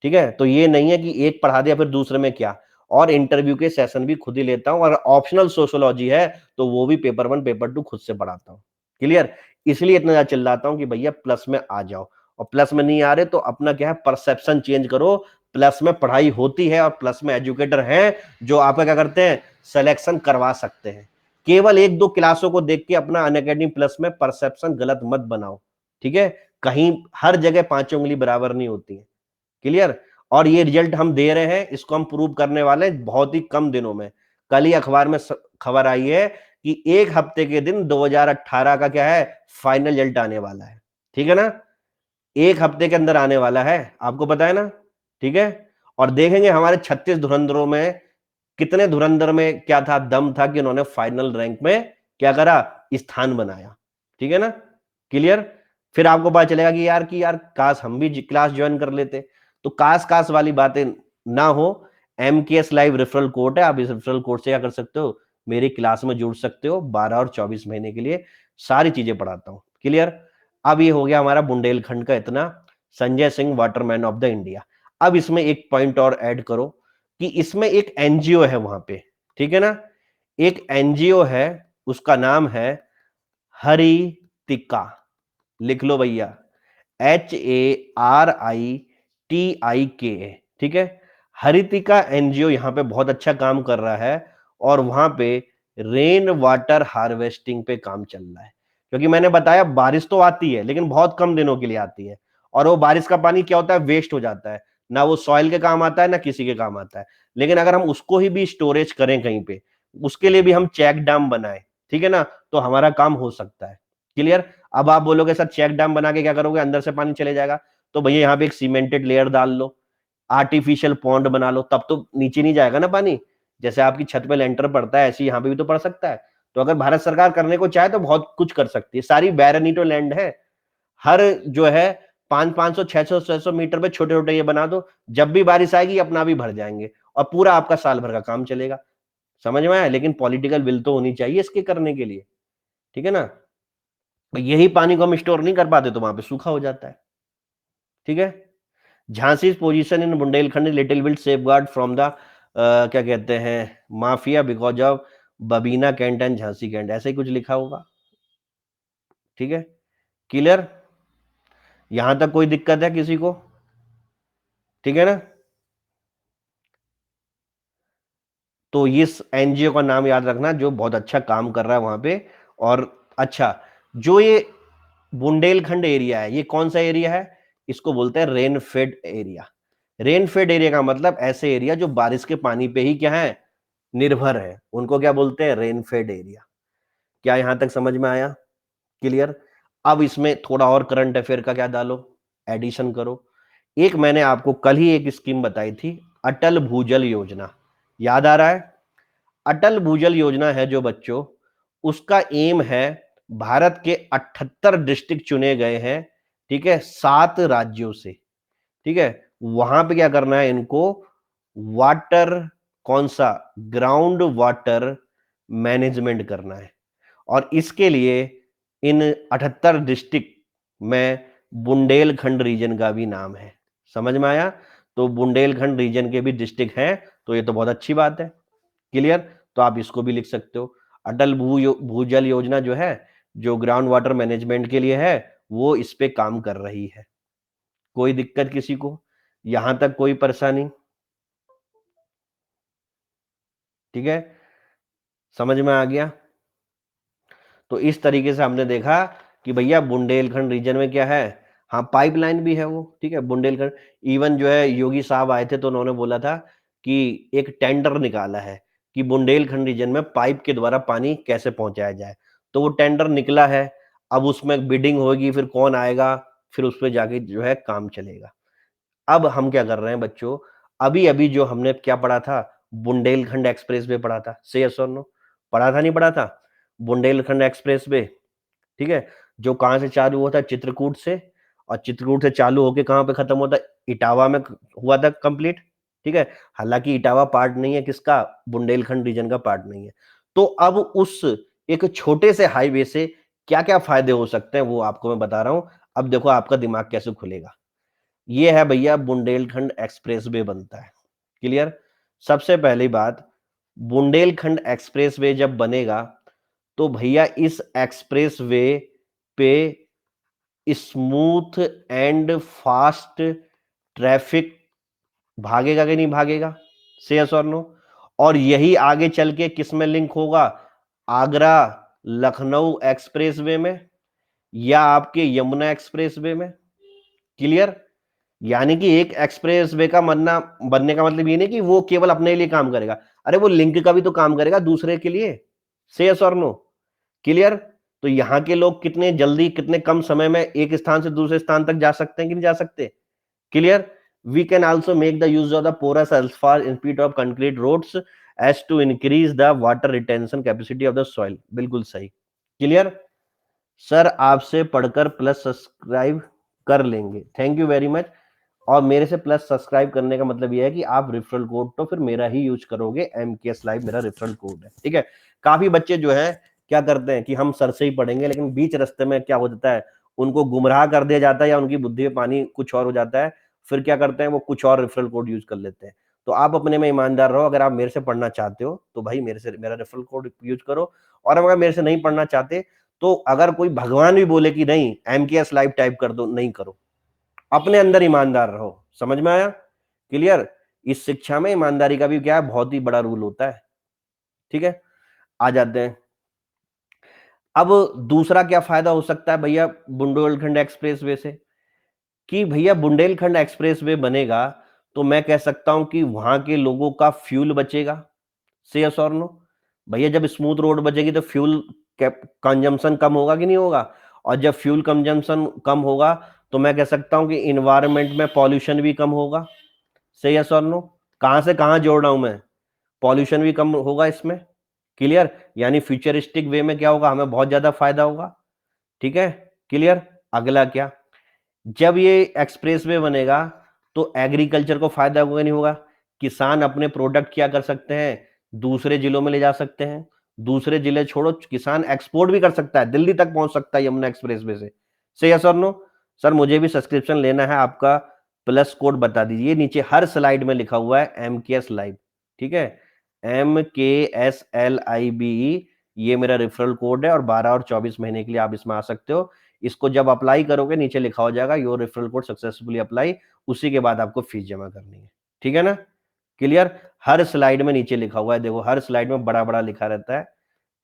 ठीक है, तो ये नहीं है कि एक पढ़ा दिया फिर दूसरे में क्या, और इंटरव्यू के सेशन भी खुद ही लेता हूं, और ऑप्शनल सोशियोलॉजी है तो वो भी पेपर 1 पेपर 2 खुद से पढ़ाता हूं। क्लियर? इसलिए इतना ज्यादा चिल्लाता हूं कि भैया प्लस में आ जाओ, और प्लस में नहीं आ रहे तो अपना क्या है परसेप्शन चेंज करो। प्लस में पढ़ाई होती है, और प्लस में एजुकेटर हैं जो आपका क्या करते हैं, सिलेक्शन करवा सकते हैं। केवल 1-2 क्लासों को देख के अपना अनअकैडमी प्लस में परसेप्शन गलत मत बनाओ। ठीक है, कहीं हर जगह 5 उंगली बराबर नहीं होती है। क्लियर? और ये रिजल्ट हम दे रहे हैं, इसको हम प्रूव करने वाले हैं बहुत ही कम दिनों में। कल ही अखबार में खबर आई है कि 1 हफ्ते के दिन 2018 का क्या है, फाइनल रिजल्ट आने वाला है। ठीक है ना, 1 हफ्ते के अंदर आने वाला है, आपको पता है ना? ठीक है, और देखेंगे हमारे 36 धुरंधरों में कितने धुरंधर में क्या था, दम था कि उन्होंने फाइनल रैंक में क्या करा, स्थान बनाया। ठीक है ना? क्लियर? फिर आपको पता चलेगा कि यार काश हम भी क्लास ज्वाइन कर लेते। तो काश काश वाली बातें ना हो। MKS लाइव रेफरल कोड है, आप इस रेफरल कोड से क्या कर सकते हो, मेरी क्लास में जुड़ सकते हो 12 और 24 महीने के लिए, सारी चीजें पढ़ाता हूं। क्लियर? अब ये हो गया हमारा बुंदेलखंड का इतना, Sanjay Singh Waterman of the India. अब इसमें एक पॉइंट और ऐड करो कि इसमें एक एनजीओ है वहां पे, ठीक है ना, एक एनजीओ है, उसका नाम है हरितिका। लिख लो भैया, HARITIKA। ठीक है, हरितिका एनजीओ यहां पे बहुत अच्छा काम कर रहा है, और वहां पे रेन वाटर हार्वेस्टिंग पे काम चल रहा है। क्योंकि मैंने बताया बारिश तो आती है लेकिन बहुत कम दिनों के लिए आती है, और वो बारिश का पानी क्या होता है, वेस्ट हो जाता है, ना वो सॉइल के काम आता है ना किसी के काम आता है। लेकिन अगर हम उसको ही भी स्टोरेज करें कहीं पे, उसके लिए भी हम चेक डैम बनाए, ठीक है ना, तो हमारा काम हो सकता है। क्लियर? अब आप बोलोगे सर चेक डैम बना के क्या करोगे, अंदर से पानी चले जाएगा। तो भैया यहाँ पे एक सीमेंटेड लेयर डाल लो, आर्टिफिशियल पॉन्ड बना लो, तब तो नीचे नहीं जाएगा ना पानी। जैसे आपकी छत पे लेंटर पड़ता है ऐसे यहाँ पे भी तो पड़ सकता है। तो अगर भारत सरकार करने को चाहे तो बहुत कुछ कर सकती है, सारी बैरनीटो लैंड है, हर जो है 500 600 मीटर पे छोटे छोटे ये बना दो, जब भी बारिश आएगी अपना भी भर जाएंगे और पूरा आपका साल भर का काम चलेगा। समझ में आया? लेकिन पॉलिटिकल विल तो होनी चाहिए इसके करने के लिए, ठीक है ना? यही पानी को हम स्टोर नहीं कर पाते तो वहां पे सूखा हो जाता है, ठीक है? Jhansi position in Bundelkhand little bit safeguard from the क्या कहते हैं mafia because of Babina cantt and Jhansi cantt, ऐसे ही कुछ लिखा होगा, ठीक है? क्लियर? यहां तक कोई दिक्कत है किसी को? ठीक है ना? तो इस एनजीओ का नाम याद रखना जो बहुत अच्छा काम कर रहा है वहां पे। और अच्छा, जो ये बुंदेलखंड एरिया है, ये कौन सा एरिया है? इसको बोलते हैं rain fade area. Rain fade area का मतलब ऐसे एरिया जो बारिश के पानी पे ही क्या है, निर्भर है, उनको क्या बोलते हैं? Rain fade area. क्या यहां तक समझ में आया? क्लियर? अब इसमें थोड़ा और करंट अफेयर का क्या डालो, एडिशन करो। एक मैंने आपको कल ही एक स्कीम बताई थी, अटल भूजल योजना, याद आ रहा है? अटल भूजल योजना है जो बच्चों, उसका एम है, भारत के 78 डिस्ट्रिक्ट चुने गए हैं, ठीक है, 7 राज्यों से, ठीक है? वहां पे क्या करना है इनको? वाटर, कौन सा? ग्राउंड वाटर मैनेजमेंट करना है। और इसके लिए इन 78 डिस्ट्रिक्ट में बुंदेलखंड रीजन का भी नाम है। समझ में आया? तो बुंदेलखंड रीजन के भी डिस्ट्रिक्ट हैं, तो ये तो बहुत अच्छी बात है। क्लियर? तो आप इसको भी लिख सकते हो। अटल भूजल योजना जो है, जो ग्राउंड वाटर मैनेजमेंट के लिए है, वो इस पे काम कर रही है। कोई दिक्कत किसी को? यहां तक कोई परेशानी? ठीक है, समझ में आ गया? तो इस तरीके से हमने देखा कि भैया बुंदेलखंड रीजन में क्या है, हाँ पाइपलाइन भी है वो, ठीक है, बुंदेलखंड। इवन जो है योगी साहब आए थे तो उन्होंने बोला था कि एक टेंडर निकाला है कि बुंदेलखंड रीजन में पाइप के द्वारा पानी कैसे पहुंचाया जाए। तो वो टेंडर निकला है, अब उसमें बिडिंग होगी, फिर कौन आएगा, फिर उस पर जाके जो है काम चलेगा। अब हम क्या कर रहे हैं बच्चों, अभी अभी जो हमने क्या पढ़ा था, बुंदेलखंड एक्सप्रेस वे पढ़ा था, से यस और नो? पढ़ा था नहीं पढ़ा था? बुंदेलखंड एक्सप्रेस वे, ठीक है, जो कहां से चालू होता है? चित्रकूट से, और चित्रकूट से चालू होके कहां पे खत्म होता है? इटावा में हुआ था कंप्लीट, ठीक है। हालांकि इटावा पार्ट नहीं है किसका, बुंदेलखंड रीजन का पार्ट नहीं है। तो अब उस एक छोटे से हाईवे से क्या क्या फायदे हो सकते हैं वो आपको मैं बता रहा हूं। अब देखो आपका दिमाग कैसे खुलेगा। ये है भैया बुंदेलखंड एक्सप्रेस वे बनता है। क्लियर? सबसे पहली बात, बुंदेलखंड एक्सप्रेस वे जब बनेगा तो भैया इस एक्सप्रेस वे पे स्मूथ एंड फास्ट ट्रैफिक भागेगा कि नहीं भागेगा? से यस और नो? और यही आगे चल के किस में लिंक होगा? आगरा लखनऊ एक्सप्रेस वे में, या आपके यमुना एक्सप्रेस वे में। क्लियर? यानी कि एक एक्सप्रेस वे का बनने का मतलब ये नहीं कि वो केवल अपने लिए काम करेगा, अरे वो लिंक का भी तो काम करेगा दूसरे के लिए। से यस और नो? क्लियर? तो यहां के लोग कितने जल्दी, कितने कम समय में एक स्थान से दूसरे स्थान तक जा सकते हैं कि नहीं जा सकते? Clear? We can also make the use of the porous asphalt instead of concrete roads as to increase the water retention capacity of the soil। बिल्कुल सही। क्लियर? सर आपसे पढ़कर प्लस सब्सक्राइब कर लेंगे, थैंक यू वेरी मच। और मेरे से plus subscribe करने का मतलब यह है कि आप रेफरल कोड तो फिर मेरा ही यूज करोगे, MKS लाइव मेरा रेफरल कोड है, ठीक है। काफी बच्चे जो है क्या करते हैं कि हम सर से ही पढ़ेंगे, लेकिन बीच रास्ते में क्या हो जाता है, उनको गुमराह कर दिया जाता है या उनकी बुद्धि में पानी कुछ और हो जाता है, फिर क्या करते हैं वो कुछ और रेफरल कोड यूज कर लेते हैं। तो आप अपने में ईमानदार रहो, अगर आप मेरे से पढ़ना चाहते हो तो भाई मेरे से मेरा रेफरल कोड यूज करो। और अगर मेरे से नहीं पढ़ना चाहते तो अगर कोई भगवान भी बोले कि नहीं MKS लाइव टाइप कर दो, नहीं करो, अपने अंदर ईमानदार रहो। समझ में आया? क्लियर? इस शिक्षा में ईमानदारी का भी क्या है, बहुत ही बड़ा रूल होता है, ठीक है। आ जाते हैं, अब दूसरा क्या फायदा हो सकता है भैया बुंदेलखंड एक्सप्रेस वे से, कि भैया बुंदेलखंड एक्सप्रेस वे बनेगा तो मैं कह सकता हूं कि वहां के लोगों का फ्यूल बचेगा। से यस और नो? भैया जब स्मूथ रोड बचेगी तो फ्यूल कंजम्पशन कम होगा कि नहीं होगा? और जब फ्यूल कंजम्पशन कम होगा तो मैं कह सकता हूं कि इन्वायरमेंट में पॉल्यूशन भी कम होगा। से यस और नो? कहां से कहां जोड़ रहा हूं मैं, पॉल्यूशन भी कम होगा इसमें। क्लियर? यानी फ्यूचरिस्टिक वे में क्या होगा, हमें बहुत ज्यादा फायदा होगा, ठीक है। क्लियर? अगला क्या, जब ये एक्सप्रेसवे बनेगा तो एग्रीकल्चर को फायदा होगा नहीं होगा, किसान अपने प्रोडक्ट क्या कर सकते हैं, दूसरे जिलों में ले जा सकते हैं, दूसरे जिले छोड़ो, किसान एक्सपोर्ट भी कर सकता है, दिल्ली तक पहुंच सकता है यमुना एक्सप्रेसवे से। सही है सर? नो सर, मुझे भी सब्सक्रिप्शन लेना है, आपका प्लस कोड बता दीजिए, नीचे हर स्लाइड में लिखा हुआ है MKS लाइव, ठीक है, MKSLIBE, ये मेरा रेफरल कोड है और 12 और 24 महीने के लिए आप इसमें आ सकते हो। इसको जब अप्लाई करोगे नीचे लिखा हो जाएगा your referral code successfully apply, उसी के बाद आपको फीस जमा करनी है, ठीक है ना? क्लियर? हर स्लाइड में नीचे लिखा हुआ है, देखो हर स्लाइड में बड़ा बड़ा लिखा रहता है,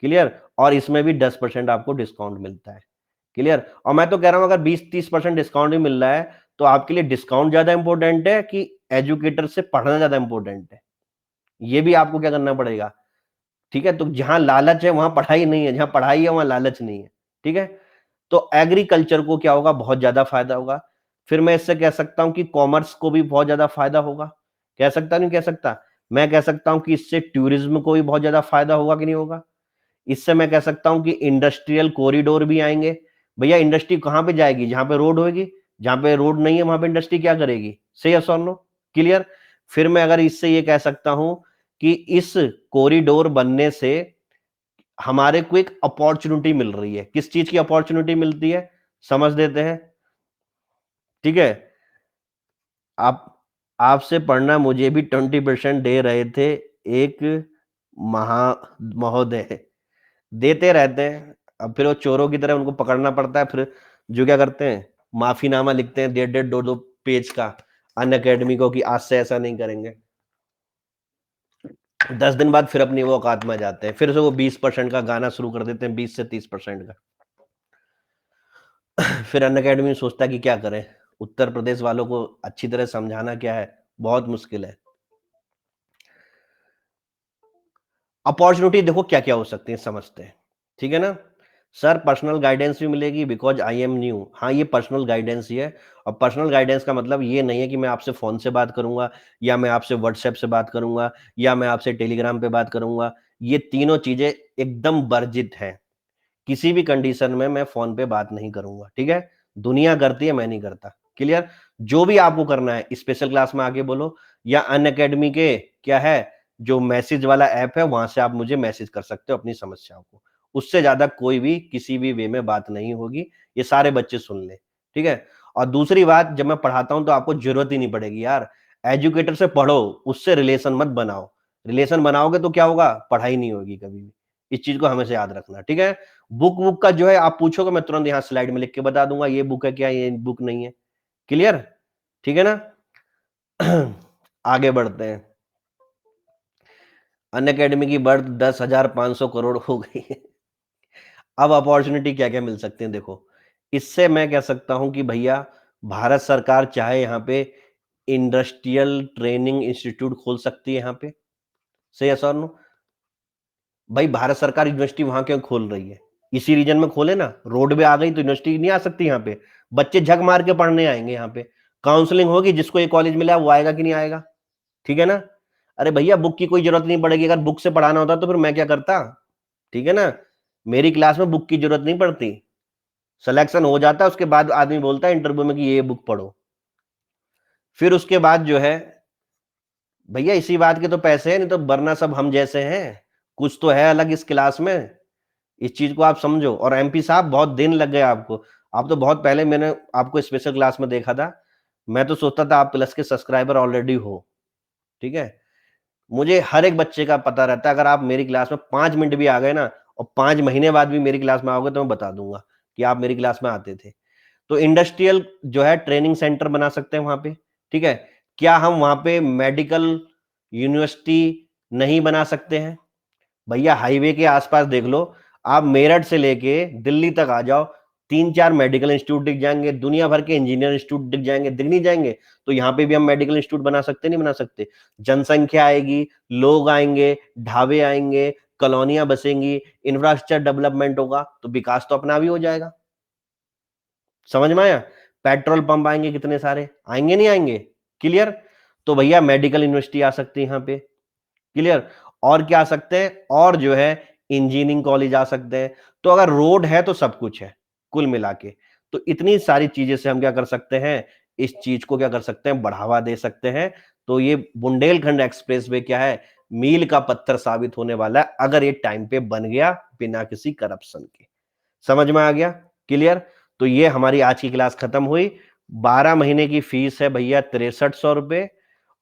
क्लियर? और इसमें भी 10% आपको डिस्काउंट मिलता है, क्लियर? और मैं तो कह रहा हूं अगर 20-30% डिस्काउंट भी मिल रहा है तो आपके लिए डिस्काउंट ज्यादा इंपॉर्टेंट है कि एजुकेटर से पढ़ना ज्यादा इंपॉर्टेंट है, ये भी आपको क्या करना पड़ेगा, ठीक है? तो जहां लालच है वहां पढ़ाई नहीं है, जहां पढ़ाई है वहां लालच नहीं है, ठीक है? तो एग्रीकल्चर को क्या होगा, बहुत ज्यादा फायदा होगा। फिर मैं इससे कह सकता हूं कि कॉमर्स को भी बहुत ज्यादा फायदा होगा, कह सकता नहीं कह सकता? मैं कह सकता हूं कि इससे टूरिज्म को भी बहुत ज्यादा फायदा होगा कि नहीं होगा? इससे मैं कह सकता हूं कि इंडस्ट्रियल कॉरिडोर भी आएंगे। भैया इंडस्ट्री कहां पे जाएगी, जहां पे रोड होगी, जहां पे रोड नहीं है वहां पे इंडस्ट्री क्या करेगी? सही है सर? No clear? फिर मैं अगर इससे ये कह सकता हूं कि इस कॉरिडोर बनने से हमारे को एक अपॉर्चुनिटी मिल रही है, किस चीज की अपॉर्चुनिटी मिलती है, समझ देते हैं, ठीक है? आप आपसे पढ़ना मुझे भी 20% दे रहे थे एक महा महोदय, देते रहते हैं, अब फिर वो चोरों की तरह उनको पकड़ना पड़ता है, फिर जो क्या करते हैं माफीनामा लिखते हैं 1.5 2 पेज का अन अकेडमी को कि आज से ऐसा नहीं करेंगे, 10 दिन बाद फिर अपनी वो औकात में आ जाते हैं, फिर से वो 20% का गाना शुरू कर देते हैं, 20 से 30% का। फिर अन अकेडमी सोचता है कि क्या करें, उत्तर प्रदेश वालों को अच्छी तरह समझाना क्या है, बहुत मुश्किल है। अपॉर्चुनिटी देखो क्या क्या हो सकती है, समझते हैं, ठीक है ना? सर पर्सनल गाइडेंस भी मिलेगी बिकॉज आई एम न्यू, हाँ ये पर्सनल गाइडेंस ही है, और पर्सनल गाइडेंस का मतलब ये नहीं है कि मैं आपसे फोन से बात करूंगा या मैं आपसे व्हाट्सएप से बात करूंगा या मैं आपसे टेलीग्राम पे बात करूंगा, ये तीनों चीजें एकदम वर्जित है, किसी भी कंडीशन में मैं फोन पे बात नहीं करूंगा, ठीक है? दुनिया करती है, मैं नहीं करता, क्लियर? जो भी आपको करना है स्पेशल क्लास में आके बोलो या अन अकेडमी के क्या है जो मैसेज वाला ऐप है वहां से आप मुझे मैसेज कर सकते हो अपनी समस्याओं को, उससे ज्यादा कोई भी किसी भी वे में बात नहीं होगी, ये सारे बच्चे सुन ले, ठीक है? और दूसरी बात, जब मैं पढ़ाता हूं तो आपको जरूरत ही नहीं पड़ेगी यार, एजुकेटर से पढ़ो, उससे रिलेशन मत बनाओ, रिलेशन बनाओगे तो क्या होगा, पढ़ाई नहीं होगी कभी भी, इस चीज को हमेशा याद रखना, ठीक है? बुक बुक का जो है आप पूछोगे मैं तुरंत यहाँ स्लाइड में लिख के बता दूंगा ये बुक है क्या, ये बुक नहीं है, क्लियर? ठीक है ना? आगे बढ़ते हैं। अन अकेडमी की बढ़त 10,500 करोड़ हो गई है। अब अपॉर्चुनिटी क्या क्या मिल सकते हैं, देखो इससे मैं कह सकता हूं कि भैया भारत सरकार चाहे यहाँ पे इंडस्ट्रियल ट्रेनिंग इंस्टीट्यूट खोल सकती है यहाँ पे, सही है सर? नो भाई भारत सरकार यूनिवर्सिटी वहां क्यों खोल रही है, इसी रीजन में खोले ना, रोड पे आ गई तो यूनिवर्सिटी नहीं आ सकती यहाँ पे, बच्चे झक मार के पढ़ने आएंगे यहाँ पे, काउंसलिंग होगी, जिसको ये कॉलेज मिला वो आएगा कि नहीं आएगा, ठीक है ना? अरे भैया बुक की कोई जरूरत नहीं पड़ेगी, अगर बुक से पढ़ाना होता तो फिर मैं क्या करता, ठीक है ना? मेरी क्लास में बुक की जरूरत नहीं पड़ती, सिलेक्शन हो जाता है उसके बाद आदमी बोलता है इंटरव्यू में कि ये बुक पढ़ो, फिर उसके बाद जो है भैया इसी बात के तो पैसे हैं, नहीं तो वरना सब हम जैसे हैं, कुछ तो है अलग इस क्लास में, इस चीज को आप समझो। और एमपी साहब बहुत दिन लग गए आपको, आप तो बहुत पहले मैंने आपको स्पेशल क्लास में देखा था, मैं तो सोचता था आप प्लस के सब्सक्राइबर ऑलरेडी हो, ठीक है? मुझे हर एक बच्चे का पता रहता है, अगर आप मेरी क्लास में 5 मिनट भी आ गए ना और 5 महीने बाद भी मेरी क्लास में आओगे तो मैं बता दूंगा कि आप मेरी क्लास में आते थे। तो इंडस्ट्रियल जो है ट्रेनिंग सेंटर बना सकते हैं वहां पे, ठीक है? क्या हम वहां पे मेडिकल यूनिवर्सिटी नहीं बना सकते हैं? भैया हाईवे के आसपास देख लो, आप मेरठ से लेके दिल्ली तक आ जाओ, 3-4 मेडिकल इंस्टीट्यूट दिख जाएंगे, दुनिया भर के इंजीनियर इंस्टीट्यूट दिख जाएंगे, दिख नहीं जाएंगे? तो यहाँ पे भी हम मेडिकल इंस्टीट्यूट बना सकते नहीं बना सकते? जनसंख्या आएगी, लोग आएंगे, ढाबे आएंगे, कॉलोनियां बसेंगी, इंफ्रास्ट्रक्चर डेवलपमेंट होगा, तो विकास तो अपना भी हो जाएगा, समझ में आया? पेट्रोल पंप आएंगे, कितने सारे आएंगे नहीं आएंगे, क्लियर? तो भैया मेडिकल यूनिवर्सिटी आ सकती है यहाँ पे, क्लियर? और क्या आ सकते हैं, और जो है इंजीनियरिंग कॉलेज आ सकते हैं, तो अगर रोड है तो सब कुछ है कुल मिला के, तो इतनी सारी चीजें से हम क्या कर सकते हैं, इस चीज को क्या कर सकते हैं, बढ़ावा दे सकते हैं। तो ये बुंदेलखंड एक्सप्रेसवे क्या है, मील का पत्थर साबित होने वाला है अगर ये टाइम पे बन गया बिना किसी करप्शन के। समझ में आ गया? क्लियर? तो ये हमारी आज की क्लास खत्म हुई। 12 महीने की फीस है भैया 6300 रुपए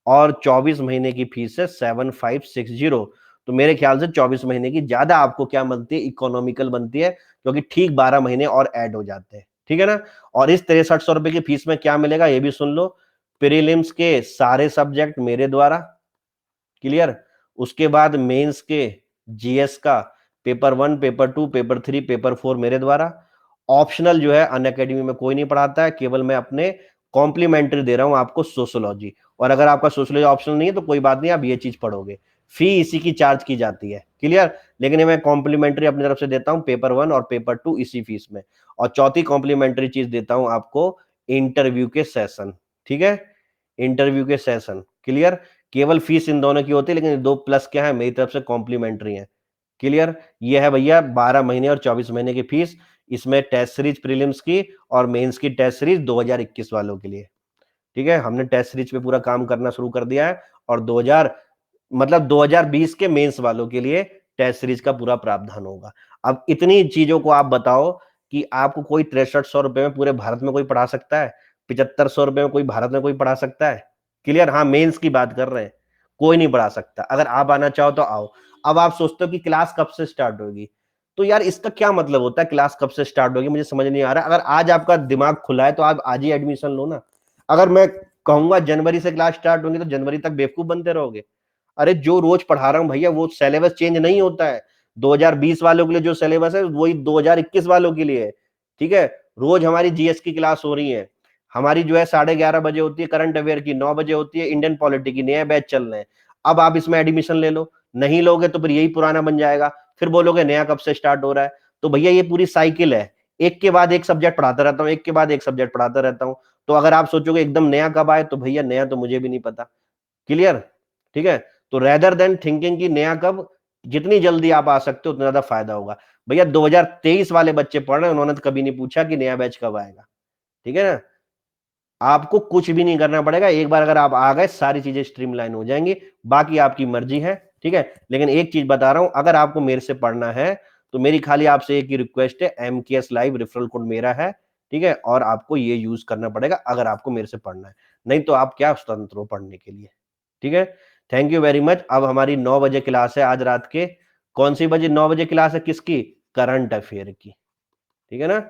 और 24 महीने की फीस है 7560। तो मेरे ख्याल से 24 महीने की ज्यादा आपको क्या बनती है, इकोनॉमिकल बनती है, क्योंकि ठीक 12 महीने और ऐड हो जाते हैं। ठीक है ना? और इस 6300 रुपए की फीस में क्या मिलेगा ये भी सुन लो, प्रीलिम्स के सारे सब्जेक्ट मेरे द्वारा। क्लियर? उसके बाद मेंस के जीएस का पेपर 1, पेपर 2, पेपर 3, पेपर 4 मेरे द्वारा। ऑप्शनल जो है अनअकैडमी में कोई नहीं पढ़ाता है, केवल मैं अपने कॉम्प्लीमेंट्री दे रहा हूं आपको सोशोलॉजी। और अगर आपका सोशोलॉजी ऑप्शनल नहीं है तो कोई बात नहीं, आप ये चीज पढ़ोगे, फी इसी की चार्ज की जाती है। क्लियर? लेकिन ये मैं कॉम्प्लीमेंट्री अपनी तरफ से देता हूं, पेपर 1 और पेपर 2 इसी फीस में। और चौथी कॉम्प्लीमेंट्री चीज देता हूं आपको, इंटरव्यू के सेशन। ठीक है? इंटरव्यू के सेशन। क्लियर? केवल फीस इन दोनों की होती है, लेकिन दो प्लस क्या है मेरी तरफ से कॉम्प्लीमेंट्री है। क्लियर? ये है भैया 12 महीने और 24 महीने की फीस। इसमें टेस्ट सीरीज प्रीलिम्स की और मेंस की टेस्ट सीरीज 2021 वालों के लिए। ठीक है? हमने टेस्ट सीरीज पे पूरा काम करना शुरू कर दिया है और 2020 के मेंस वालों के लिए टेस्ट सीरीज का पूरा प्रावधान होगा। अब इतनी चीजों को आप बताओ कि आपको कोई 6300 रुपए में पूरे भारत में कोई पढ़ा सकता है? 7500 रुपए में कोई भारत में कोई पढ़ा सकता है? क्लियर? हाँ, मेंस की बात कर रहे हैं, कोई नहीं पढ़ा सकता। अगर आप आना चाहो तो आओ। अब आप सोचते हो कि क्लास कब से स्टार्ट होगी, तो यार इसका क्या मतलब होता है क्लास कब से स्टार्ट होगी, मुझे समझ नहीं आ रहा। अगर आज आपका दिमाग खुला है तो आप आज ही एडमिशन लो ना। अगर मैं कहूंगा जनवरी से क्लास स्टार्ट होंगी तो जनवरी तक बेवकूफ बनते रहोगे। अरे जो रोज पढ़ा रहा हूं भैया वो सिलेबस चेंज नहीं होता है। 2020 वालों के लिए जो सिलेबस है वही 2021 वालों के लिए है। ठीक है? रोज हमारी जीएस की क्लास हो रही है। हमारी जो है 11:30 बजे होती है करंट अफेयर की, 9 बजे होती है इंडियन पॉलिटी की, नए बैच चल रहे हैं। अब आप इसमें एडमिशन ले लो, नहीं लोगे तो फिर यही पुराना बन जाएगा, फिर बोलोगे नया कब से स्टार्ट हो रहा है। तो भैया ये पूरी साइकिल है, एक के बाद एक सब्जेक्ट पढ़ाता रहता हूँ, एक के बाद एक सब्जेक्ट पढ़ाता रहता हूँ। तो अगर आप सोचोगे एकदम नया कब आए, तो भैया नया तो मुझे भी नहीं पता। क्लियर? ठीक है? तो रेदर देन थिंकिंग की नया कब, जितनी जल्दी आप आ सकते हो उतना ज्यादा फायदा होगा। भैया 2023 वाले बच्चे पढ़ रहे हैं, उन्होंने तो कभी नहीं पूछा कि नया बैच कब आएगा। ठीक है ना? आपको कुछ भी नहीं करना पड़ेगा, एक बार अगर आप आ गए सारी चीजें स्ट्रीमलाइन हो जाएंगी। बाकी आपकी मर्जी है। ठीक है? लेकिन एक चीज बता रहा हूं, अगर आपको मेरे से पढ़ना है तो मेरी खाली आपसे एक ही रिक्वेस्ट है, MKS लाइव रेफरल कोड मेरा है। ठीक है? और आपको ये यूज करना पड़ेगा अगर आपको मेरे से पढ़ना है, नहीं तो आप क्या स्वतंत्र हो पढ़ने के लिए। ठीक है? Thank you very much. अब हमारी 9 बजे क्लास है आज रात के। कौन सी बजे 9 बजे क्लास है, किसकी? करंट अफेयर की। ठीक है ना?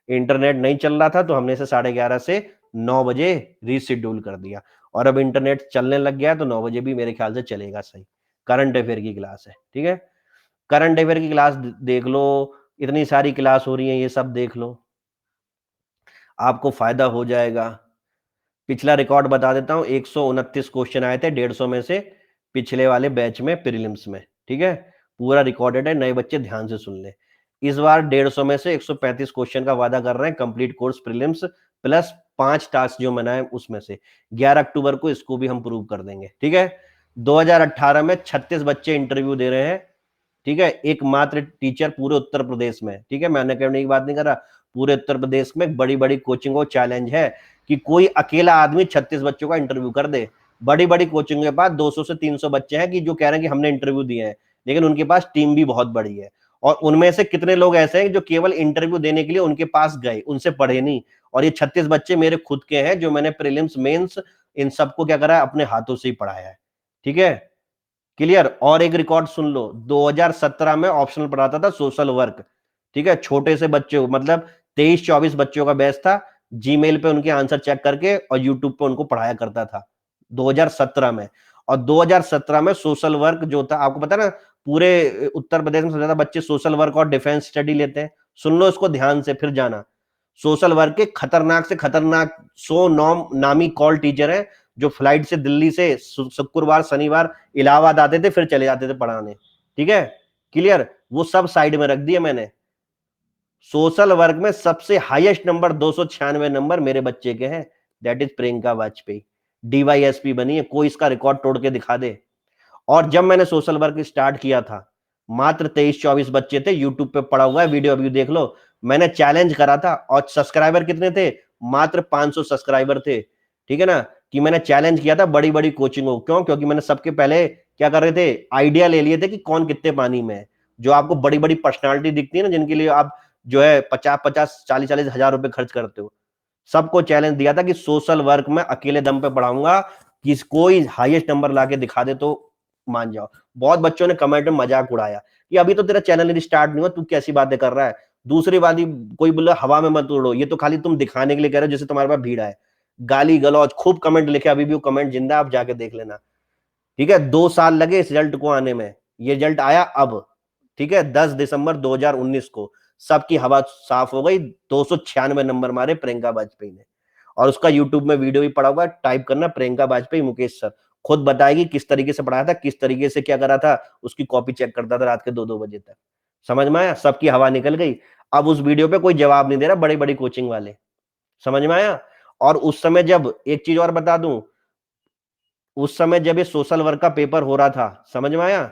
इंटरनेट नहीं चल रहा था तो हमने इसे 11:30 से 9 बजे रीशेड्यूल कर दिया, और अब इंटरनेट चलने लग गया तो 9 बजे भी मेरे ख्याल से चलेगा सही। करंट अफेयर की क्लास है। ठीक है? करंट अफेयर की क्लास देख लो, इतनी सारी क्लास हो रही है, ये सब देख लो, आपको फायदा हो जाएगा। पिछला रिकॉर्ड बता देता हूं, 129 क्वेश्चन आए थे 150 में से पिछले वाले बैच में प्रीलिम्स में। ठीक है? पूरा रिकॉर्डेड है, नए बच्चे ध्यान से सुन ले। इस बार 150 में से 135 क्वेश्चन का वादा कर रहे हैं complete course prelims plus 5 task जो बनाए उसमें से। 11 अक्टूबर को इसको भी हम प्रूव कर देंगे। ठीक है? 2018 में 36 बच्चे इंटरव्यू दे रहे हैं। ठीक है? एकमात्र टीचर पूरे उत्तर प्रदेश में। ठीक है? मैं अनअकैडमी की बात नहीं कर रहा, पूरे उत्तर प्रदेश में बड़ी बड़ी कोचिंग को चैलेंज है कि कोई अकेला आदमी 36 बच्चों का इंटरव्यू कर दे। बड़ी बड़ी कोचिंग के पास 200 से 300 बच्चे हैं कि जो कह रहे हैं कि हमने इंटरव्यू दिए हैं, लेकिन उनके पास टीम भी बहुत बड़ी है। और उनमें से कितने लोग ऐसे हैं जो केवल इंटरव्यू देने के लिए उनके पास गए, उनसे पढ़े नहीं। और ये 36 बच्चे मेरे खुद के हैं जो मैंने प्रीलिम्स मेंस इन सबको क्या करा है, अपने हाथों से ही पढ़ाया है। ठीक है? क्लियर? और एक रिकॉर्ड सुन लो, 2017 में ऑप्शनल पढ़ाता था सोशल वर्क। ठीक है? छोटे से बच्चे, मतलब 23-24 बच्चों का बैच था, जीमेल पे उनके आंसर चेक करके और यूट्यूब पे उनको पढ़ाया करता था 2017 में। और 2017 में सोशल वर्क जो था, आपको पता है ना, पूरे उत्तर प्रदेश में सबसे ज्यादा बच्चे सोशल वर्क और डिफेंस स्टडी लेते हैं। सुन लो इसको ध्यान से फिर जाना। सोशल वर्क के खतरनाक से खतरनाक 100 नामी कॉल टीचर हैं जो फ्लाइट से दिल्ली से शुक्रवार शनिवार इलाहाबाद आते थे फिर चले जाते थे पढ़ाने। ठीक है? क्लियर? वो सब साइड में रख दिए मैंने। सोशल वर्क में सबसे हाईएस्ट नंबर 296 नंबर मेरे बच्चे के हैं, that is Priyanka Vajpayee. DYSP बनी है, कोई इसका रिकॉर्ड तोड़ के दिखा दे। और जब मैंने सोशल वर्क स्टार्ट किया था मात्र 23-24 बच्चे थे, यूट्यूब पे पड़ा हुआ है वीडियो, अभी देख लो। मैंने चैलेंज करा था और सब्सक्राइबर कितने थे, मात्र 500 सब्सक्राइबर थे, ठीक है ना, कि मैंने चैलेंज किया था बड़ी बड़ी कोचिंगों। क्यों? क्योंकि मैंने सबके पहले क्या कर रहे थे, आइडिया ले लिए थे कि कौन कितने पानी में है। जो आपको बड़ी बड़ी पर्सनालिटी दिखती है ना, जिनके लिए आप जो है 50-50 40-40 हजार रुपए खर्च करते हो, सबको चैलेंज दिया था कि सोशल वर्क में अकेले दम पे पढ़ाऊंगा, कि कोई हाईएस्ट नंबर लाके दिखा दे तो मान जाओ। बहुत बच्चों ने कमेंट में मजाक उड़ाया कि अभी तो तेरा चैनल स्टार्ट नहीं हुआ, तू कैसी बातें कर रहा है। दूसरी बात, कोई बोला हवा में मत उड़ो, ये तो खाली तुम दिखाने के लिए कह रहे हो जैसे तुम्हारे पास भीड़ है। गाली गलौज खूब कमेंट लिखे, अभी भी वो कमेंट जिंदा है, आप जाके देख लेना। ठीक है, 2 साल लगे इस रिजल्ट को आने में, ये रिजल्ट आया अब। ठीक है, 10 दिसंबर 2019 को सबकी हवा साफ हो गई। 296 नंबर मारे प्रियंका वाजपेयी ने, और उसका यूट्यूब में वीडियो भी पड़ा हुआ है, टाइप करना प्रियंका वाजपेयी मुकेश सर, खुद बताएगी किस तरीके से पढ़ाया था, किस तरीके से क्या करा था, उसकी कॉपी चेक करता था रात के 2-2 बजे तक। समझ में आया? सबकी हवा निकल गई। अब उस वीडियो पे कोई जवाब नहीं दे रहा, बड़ी बड़ी कोचिंग वाले। समझ में आया? और उस समय जब, एक चीज और बता दूं, उस समय जब ये सोशल वर्क का पेपर हो रहा था, समझ में आया,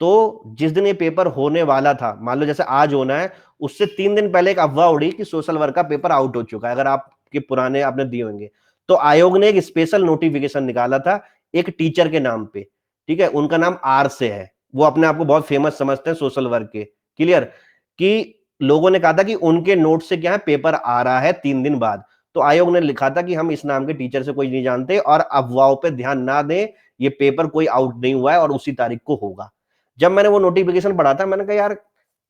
तो जिस दिन ये पेपर होने वाला था, मान लो जैसे आज होना है, उससे 3 दिन पहले एक अफवाह उड़ी कि सोशल वर्क का पेपर आउट हो चुका है, अगर आपके पुराने आपने दिए होंगे। तो आयोग ने एक स्पेशल नोटिफिकेशन निकाला था एक टीचर के नाम पे। ठीक है, उनका नाम आर से है, वो अपने आप को बहुत फेमस समझते हैं सोशल वर्क के। क्लियर? कि लोगों ने कहा था कि उनके नोट से क्या है, पेपर आ रहा है 3 दिन बाद। तो आयोग ने लिखा था कि हम इस नाम के टीचर से कोई नहीं जानते और अफवाहों पे ध्यान ना दें, ये पेपर कोई आउट नहीं हुआ है और उसी तारीख को होगा। जब मैंने वो नोटिफिकेशन पढ़ा था, मैंने कहा यार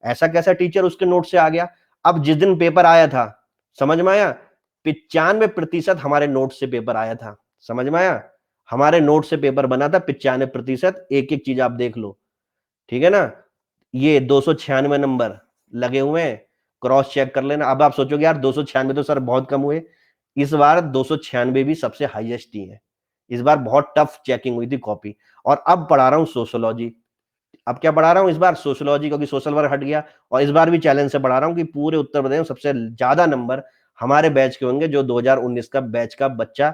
ऐसा कैसा टीचर उसके नोट से आ गया। अब जिस दिन पेपर आया था, समझ में आया, 95% हमारे नोट से पेपर आया था। समझ में आया? हमारे नोट से पेपर बना था 95%। एक एक चीज आप देख लो, ठीक है ना। ये 296 नंबर लगे हुए हैं, क्रॉस चेक कर लेना। अब आप सोचोगे यार 296 तो सर बहुत कम हुए। इस बार 296 भी सबसे हाईएस्ट ही है। इस बार बहुत टफ चेकिंग हुई थी कॉपी। और अब पढ़ा रहा हूं सोशोलॉजी। अब क्या पढ़ा रहा हूं इस बार? सोशोलॉजी, क्योंकि सोशल वर्क हट गया। और इस बार भी चैलेंज से पढ़ा रहा हूं कि पूरे उत्तर प्रदेश में सबसे ज्यादा नंबर हमारे बैच के होंगे, जो 2019 का बैच का बच्चा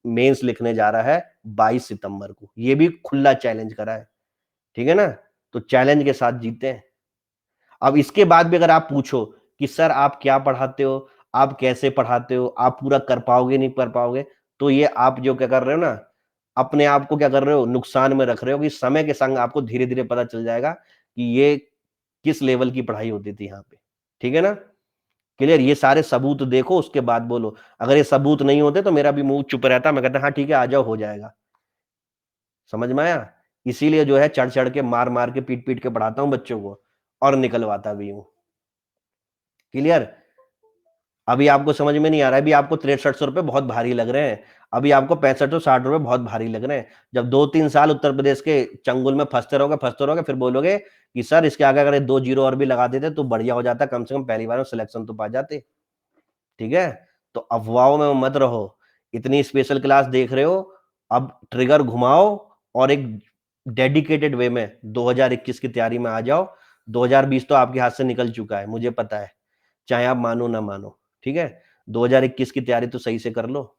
मेंस लिखने जा रहा है 22 सितंबर को। ये भी खुला चैलेंज करा है, ठीक है ना। तो चैलेंज के साथ जीते हैं। अब इसके बाद भी अगर आप पूछो कि सर आप क्या पढ़ाते हो, आप कैसे पढ़ाते हो, आप पूरा कर पाओगे नहीं कर पाओगे, तो ये आप जो क्या कर रहे हो ना, अपने आप को क्या कर रहे हो, नुकसान में रख रहे हो। कि समय के संग आपको धीरे धीरे पता चल जाएगा कि ये किस लेवल की पढ़ाई होती थी यहाँ पे। ठीक है ना? क्लियर? ये सारे सबूत देखो, उसके बाद बोलो। अगर ये सबूत नहीं होते तो मेरा भी मुंह चुप रहता, मैं कहता हाँ ठीक है आ जाओ, हो जाएगा। समझ में आया? इसीलिए जो है चढ़ चढ़ के मार मार के पीट पीट के पढ़ाता हूँ बच्चों को, और निकलवाता भी हूँ। क्लियर? अभी आपको समझ में नहीं आ रहा है, अभी आपको 6300 रुपए बहुत भारी लग रहे हैं, अभी आपको 65-60 रुपए बहुत भारी लग रहे हैं। जब 2-3 साल उत्तर प्रदेश के चंगुल में फंसते रहोगे, फिर बोलोगे कि सर इसके आगे अगर 2 जीरो और भी लगा देते तो बढ़िया हो जाता, कम से कम पहली बार में सिलेक्शन तो पा जाते। ठीक है? तो अफवाहों में मत रहो। इतनी स्पेशल क्लास देख रहे हो, अब ट्रिगर घुमाओ और एक डेडिकेटेड वे में 2021 की तैयारी में आ जाओ। 2020 तो आपके हाथ से निकल चुका है, मुझे पता है, चाहे आप मानो ना मानो। ठीक है? 2021 की तैयारी तो सही से कर लो।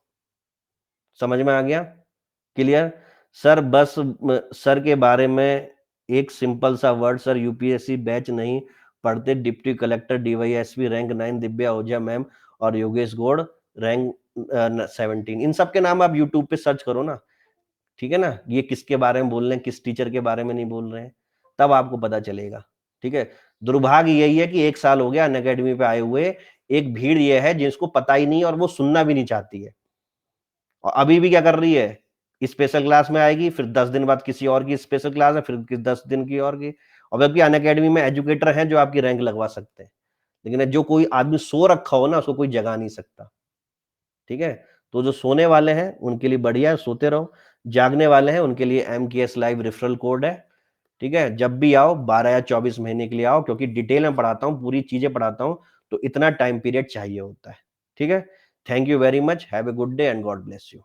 समझ में आ गया? क्लियर? सर बस सर के बारे में एक सिंपल सा वर्ड सर, यूपीएससी बैच नहीं पढ़ते, deputy collector DYSP rank 9 Divya Ojha ma'am और योगेश गौड़ रैंक 17। इन सब के नाम आप यूट्यूब पे सर्च करो ना, ठीक है ना। ये किसके बारे में बोल रहे हैं, किस टीचर के बारे में नहीं बोल रहे हैं, तब आपको पता चलेगा। ठीक है? दुर्भाग्य यही है कि 1 साल हो गया अनअकैडमी पे आए हुए, एक भीड़ ये है जिसको पता ही नहीं और वो सुनना भी नहीं चाहती है। और अभी भी क्या कर रही है, स्पेशल क्लास में आएगी, फिर 10 दिन बाद किसी और की स्पेशल क्लास है, फिर 10 दिन की और की। और जबकि अनअकैडमी में एजुकेटर हैं जो आपकी रैंक लगवा सकते हैं, लेकिन जो कोई आदमी सो रखा हो ना, उसको कोई जगा नहीं सकता। ठीक है? तो जो सोने वाले हैं उनके लिए बढ़िया है, सोते रहो। जागने वाले हैं उनके लिए MKS लाइव रेफरल कोड है। ठीक है? जब भी आओ 12 या 24 महीने के लिए आओ, क्योंकि डिटेल में पढ़ाता हूँ, पूरी चीजें पढ़ाता हूँ, तो इतना टाइम पीरियड चाहिए होता है। ठीक है? Thank you very much, have a good day and God bless you.